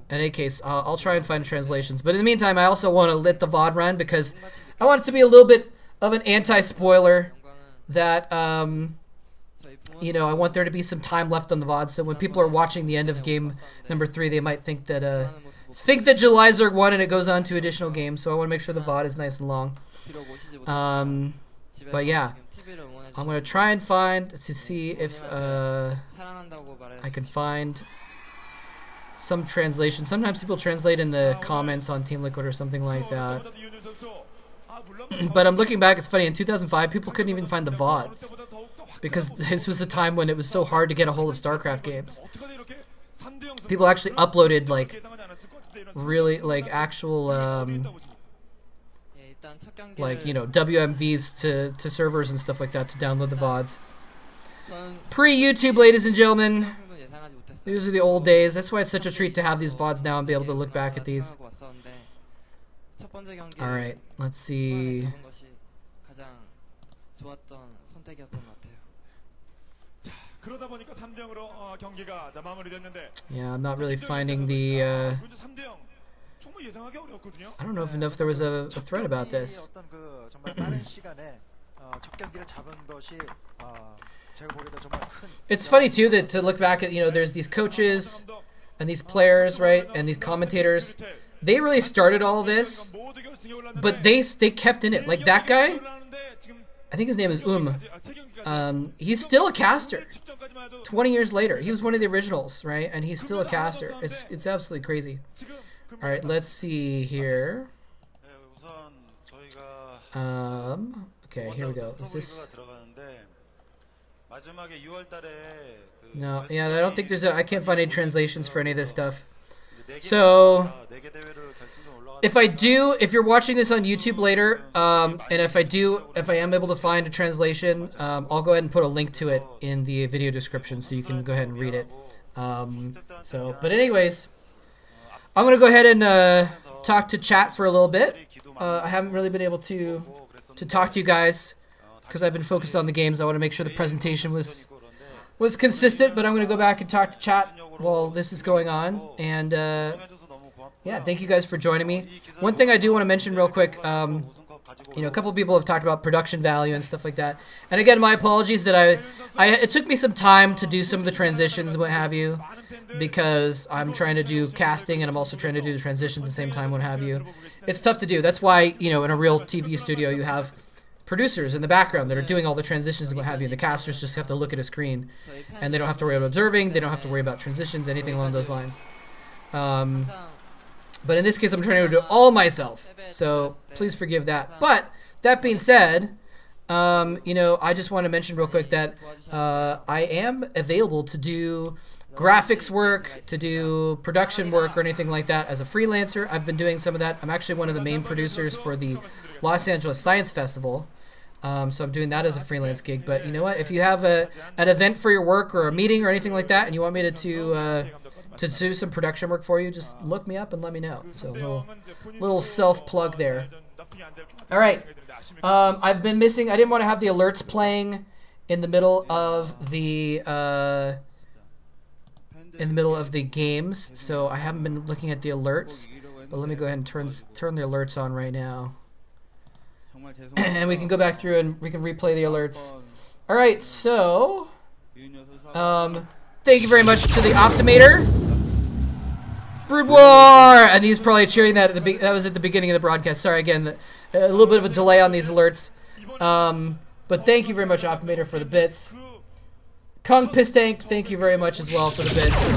in any case, I'll try and find translations. But in the meantime, I also want to let the VOD run because I want it to be a little bit of an anti-spoiler that, you know, I want there to be some time left on the VOD. So when people are watching the end of game number 3, they might think that Julyzerg won and it goes on to additional games. So I want to make sure the VOD is nice and long. But yeah, I'm going to try and find to see if I can find some translation. Sometimes people translate in the comments on Team Liquid or something like that. But I'm looking back, it's funny, in 2005 people couldn't even find the VODs because this was a time when it was so hard to get a hold of StarCraft games. People actually uploaded like really like actual like, you know, WMVs to servers and stuff like that to download the VODs. Pre-YouTube, ladies and gentlemen. These are the old days. That's why it's such a treat to have these VODs now and be able to look back at these. Alright, let's see. Yeah, I'm not really finding the... I don't know if there was a thread about this. It's funny too that to look back at, you know, there's these coaches and these players, right, and these commentators. They really started all this, but they kept in it. Like that guy, I think his name is he's still a caster. 20 years later, he was one of the originals, right? And he's still a caster. It's absolutely crazy. All right, let's see here. Okay, here we go. Is this? No, yeah, I don't think there's I can't find any translations for any of this stuff. So, if you're watching this on YouTube later, and if I am able to find a translation, I'll go ahead and put a link to it in the video description so you can go ahead and read it. But anyways, I'm gonna go ahead and talk to chat for a little bit. I haven't really been able to talk to you guys because I've been focused on the games. I want to make sure the presentation was consistent, but I'm going to go back and talk to chat while this is going on. And yeah, thank you guys for joining me. One thing I do want to mention real quick, you know, a couple of people have talked about production value and stuff like that. And again, my apologies that it took me some time to do some of the transitions and what have you, because I'm trying to do casting and I'm also trying to do the transitions at the same time, what have you. It's tough to do. That's why, you know, in a real TV studio, you have producers in the background that are doing all the transitions and what have you. And the casters just have to look at a screen, and they don't have to worry about observing. They don't have to worry about transitions, anything along those lines. But in this case, I'm trying to do it all myself, so please forgive that. But that being said, you know, I just want to mention real quick that I am available to do graphics work, to do production work or anything like that as a freelancer. I've been doing some of that. I'm actually one of the main producers for the Los Angeles Science Festival. So I'm doing that as a freelance gig. But you know what? If you have an event for your work or a meeting or anything like that, and you want me to do some production work for you, just look me up and let me know. So little self-plug there. All right. I've been missing. I didn't want to have the alerts playing in the middle of the games, so I haven't been looking at the alerts. But let me go ahead and turn the alerts on right now. And we can go back through and we can replay the alerts. All right, so thank you very much to the Optimator. Brood War! And he's probably cheering that that was at the beginning of the broadcast. Sorry again, a little bit of a delay on these alerts. But thank you very much, Optimator, for the bits. Kung Pistank, thank you very much as well for the bits.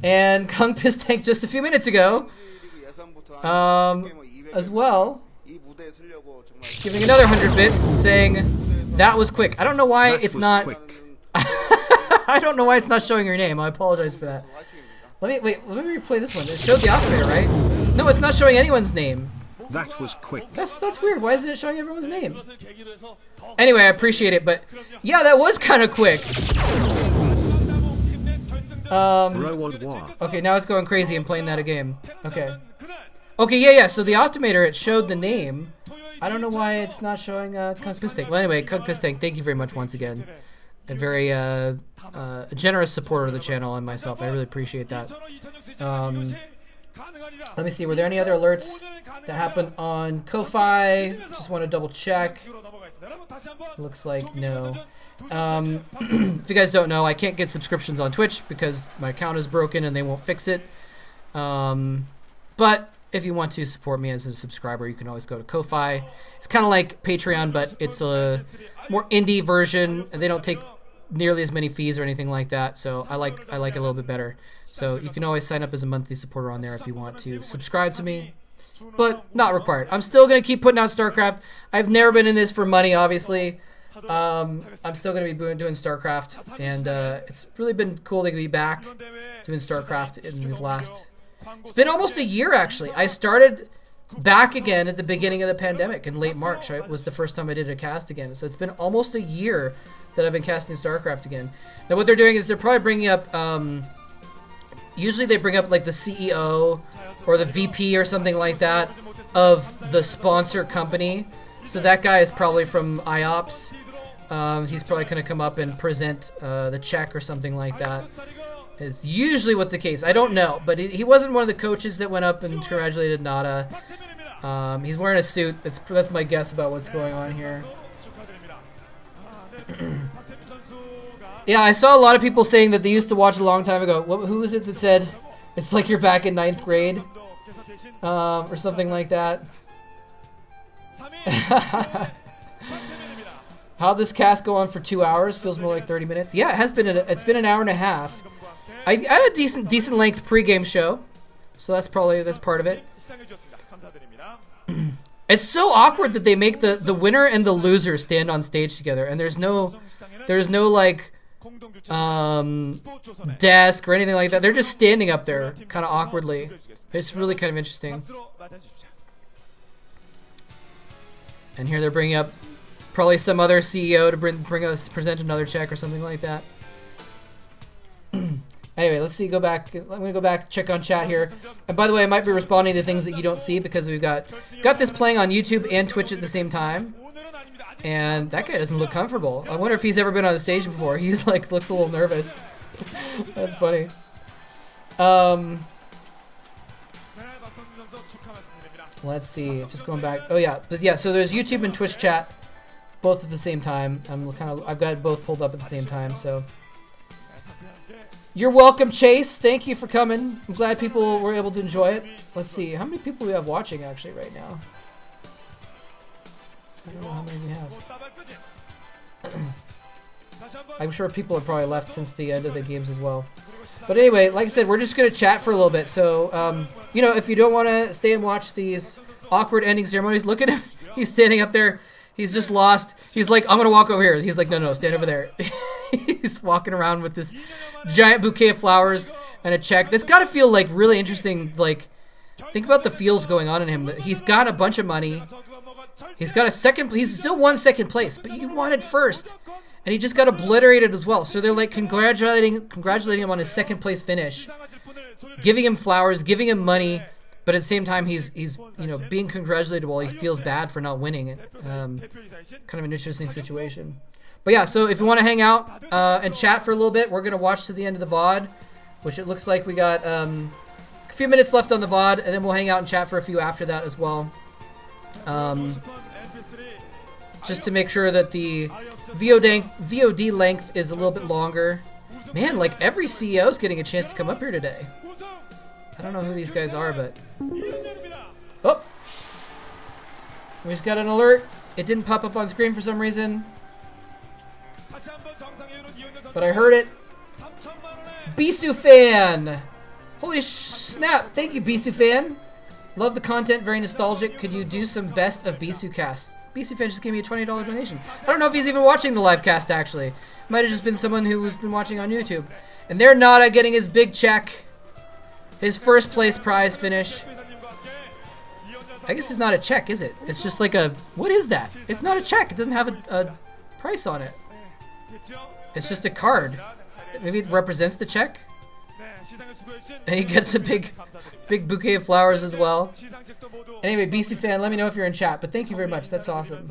And Kung Pistank just a few minutes ago, as well, giving another 100 bits, saying that was quick. I don't know why it's not. I don't know why it's not showing your name. I apologize for that. Let me replay this one. It showed the Optimator, right? No, it's not showing anyone's name. That was quick. That's weird. Why isn't it showing everyone's name? Anyway, I appreciate it, but yeah, that was kind of quick. Okay, now it's going crazy and playing that a game. Okay. Okay, yeah. So the Optimator, it showed the name. I don't know why it's not showing Kung Pistank. Well, anyway, Kung Pistank, thank you very much once again. A very generous supporter of the channel and myself. I really appreciate that. Let me see. Were there any other alerts that happened on Ko-Fi? Just want to double check. Looks like no. If you guys don't know, I can't get subscriptions on Twitch because my account is broken and they won't fix it. But if you want to support me as a subscriber, you can always go to Ko-Fi. It's kind of like Patreon, but it's a more indie version, and they don't take nearly as many fees or anything like that. So I like it a little bit better. So you can always sign up as a monthly supporter on there if you want to subscribe to me, but not required. I'm still gonna keep putting out StarCraft. I've never been in this for money, obviously. I'm still gonna be doing StarCraft, and it's really been cool to be back doing StarCraft in the last. It's been almost a year actually. I started back again at the beginning of the pandemic in late March. It was the first time I did a cast again. So it's been almost a year that I've been casting StarCraft again. Now what they're doing is they're probably bringing up, usually they bring up like the CEO or the VP or something like that of the sponsor company. So that guy is probably from IOPS. He's probably going to come up and present the check or something like that. Is usually what the case. I don't know, but he wasn't one of the coaches that went up and congratulated NaDa. He's wearing a suit. That's my guess about what's going on here. Yeah, I saw a lot of people saying that they used to watch a long time ago. Who was it that said it's like you're back in 9th grade, or something like that? How'd this cast go on for 2 hours? Feels more like 30 minutes. Yeah, it has been. It's been an hour and a half. I had a decent length pregame show, so that's part of it. It's so awkward that they make the winner and the loser stand on stage together, and there's no like desk or anything like that. They're just standing up there, kind of awkwardly. It's really kind of interesting. And here they're bringing up probably some other CEO to present another check or something like that. Anyway, let's see. Go back. I'm gonna go back, check on chat here. And by the way, I might be responding to things that you don't see because we've got this playing on YouTube and Twitch at the same time. And that guy doesn't look comfortable. I wonder if he's ever been on the stage before. He's like looks a little nervous. That's funny. Let's see. Just going back. Oh yeah, but yeah. So there's YouTube and Twitch chat, both at the same time. I've got it both pulled up at the same time. So. You're welcome, Chase. Thank you for coming. I'm glad people were able to enjoy it. Let's see. How many people we have watching actually right now? I don't know how many we have. I'm sure people have probably left since the end of the games as well. But anyway, like I said, we're just going to chat for a little bit. So, you know, if you don't want to stay and watch these awkward ending ceremonies, look at him. He's standing up there. He's just lost. He's like, I'm going to walk over here. He's like, no, stand over there. He's walking around with this giant bouquet of flowers and a check. That's got to feel like really interesting. Like, think about the feels going on in him. He's got a bunch of money. He's got a second. He's still won second place, but you wanted first, and he just got obliterated as well. So they're like congratulating him on his second place finish, giving him flowers, giving him money, but at the same time he's being congratulated while he feels bad for not winning it. Kind of an interesting situation. But yeah, so if you want to hang out and chat for a little bit, we're gonna watch to the end of the VOD, which it looks like we got a few minutes left on the VOD, and then we'll hang out and chat for a few after that as well. Just to make sure that the VOD length is a little bit longer. Man, like every CEO is getting a chance to come up here today. I don't know who these guys are, but... Oh! We just got an alert. It didn't pop up on screen for some reason. But I heard it. Bisu fan! Holy snap! Thank you, Bisu fan. Love the content, very nostalgic. Could you do some best of Bisu cast? Bisu fan just gave me a $20 donation. I don't know if he's even watching the live cast, actually. Might have just been someone who's been watching on YouTube. And there NaDa getting his big check. His first place prize finish. I guess it's not a check, is it? It's just like a... What is that? It's not a check. It doesn't have a price on it. It's just a card. Maybe it represents the check? And he gets a big bouquet of flowers as well. Anyway, BC fan, let me know if you're in chat. But thank you very much. That's awesome.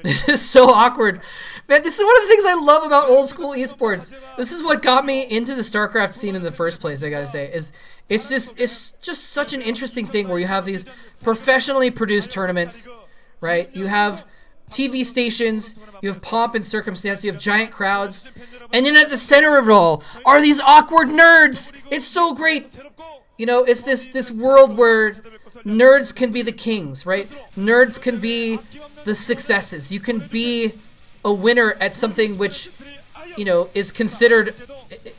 This is so awkward. Man, this is one of the things I love about old school esports. This is what got me into the StarCraft scene in the first place, I gotta say. It's just such an interesting thing where you have these professionally produced tournaments, right? You have TV stations, you have pomp and circumstance, you have giant crowds, and then at the center of it all are these awkward nerds. It's so great. You know, it's this world where nerds can be the kings, right? Nerds can be the successes. You can be a winner at something which, you know, is considered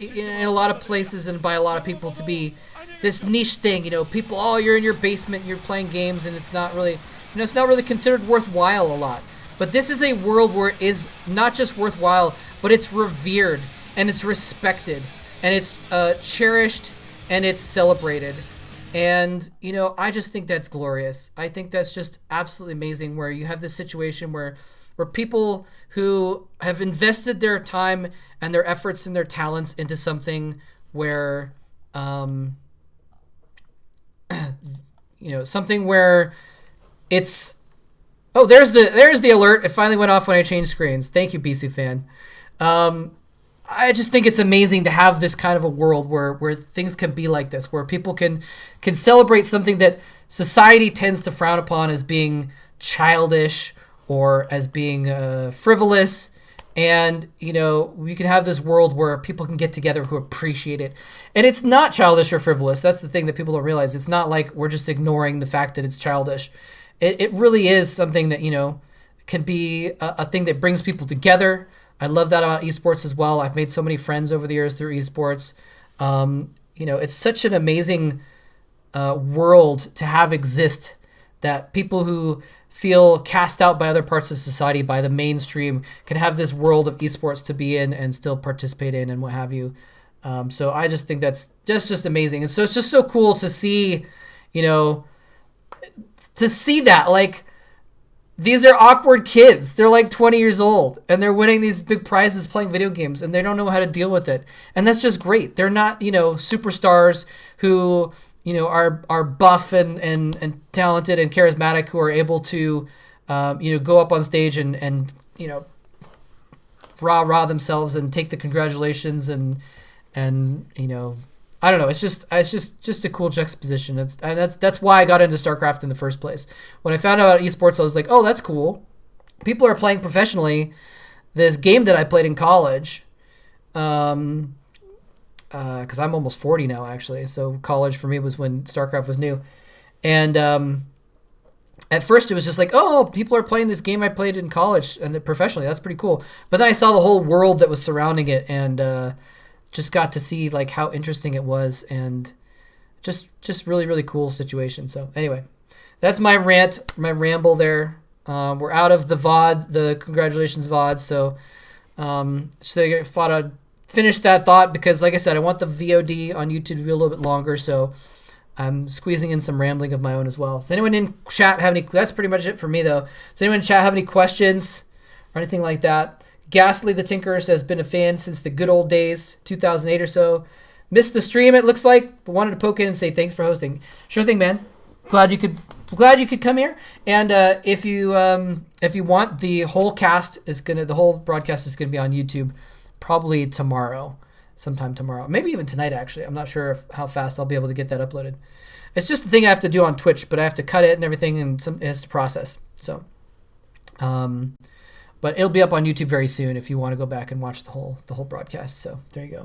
in a lot of places and by a lot of people to be this niche thing. You know, people, oh, you're in your basement, you're playing games, and it's not really, you know, it's not really considered worthwhile a lot. But this is a world where it is not just worthwhile, but it's revered, and it's respected, and it's cherished, and it's celebrated. And, you know, I just think that's glorious. I think that's just absolutely amazing, where you have this situation where people who have invested their time and their efforts and their talents into something where, you know, something where it's... Oh, there's the alert. It finally went off when I changed screens. Thank you, BC fan. I just think it's amazing to have this kind of a world where things can be like this, where people can celebrate something that society tends to frown upon as being childish or as being frivolous. And, you know, we can have this world where people can get together who appreciate it. And it's not childish or frivolous. That's the thing that people don't realize. It's not like we're just ignoring the fact that it's childish. It really is something that, you know, can be a thing that brings people together. I love that about esports as well. I've made so many friends over the years through esports. You know, it's such an amazing world to have exist, that people who feel cast out by other parts of society, by the mainstream, can have this world of esports to be in and still participate in and what have you. So I just think that's just amazing. And so it's just so cool to see, you know, to see that, like, these are awkward kids. They're like 20 years old, and they're winning these big prizes playing video games, and they don't know how to deal with it. And that's just great. They're not, you know, superstars who, you know, are buff and talented and charismatic, who are able to, you know, go up on stage and you know, rah themselves and take the congratulations and you know, I don't know. It's just a cool juxtaposition. That's why I got into StarCraft in the first place. When I found out about esports, I was like, oh, that's cool. People are playing professionally this game that I played in college. Because I'm almost 40 now, actually. So college for me was when StarCraft was new. And at first it was just like, oh, people are playing this game I played in college and professionally. That's pretty cool. But then I saw the whole world that was surrounding it, and just got to see like how interesting it was, and just really cool situation. So anyway, that's my rant, my ramble there. We're out of the VOD, the congratulations VOD. So I thought I'd finish that thought, because like I said, I want the VOD on YouTube to be a little bit longer. So I'm squeezing in some rambling of my own as well. Does anyone in chat have any? That's pretty much it for me, though. Does anyone in chat have any questions or anything like that? Ghastly the Tinker says, been a fan since the good old days, 2008 or so. Missed the stream, it looks like, but wanted to poke in and say thanks for hosting. Sure thing, man. Glad you could come here. And if you want, the whole broadcast is gonna be on YouTube, probably tomorrow, sometime tomorrow, maybe even tonight. Actually, I'm not sure how fast I'll be able to get that uploaded. It's just the thing I have to do on Twitch, but I have to cut it and everything, and it has to process. So, but it'll be up on YouTube very soon if you want to go back and watch the whole broadcast. So there you go.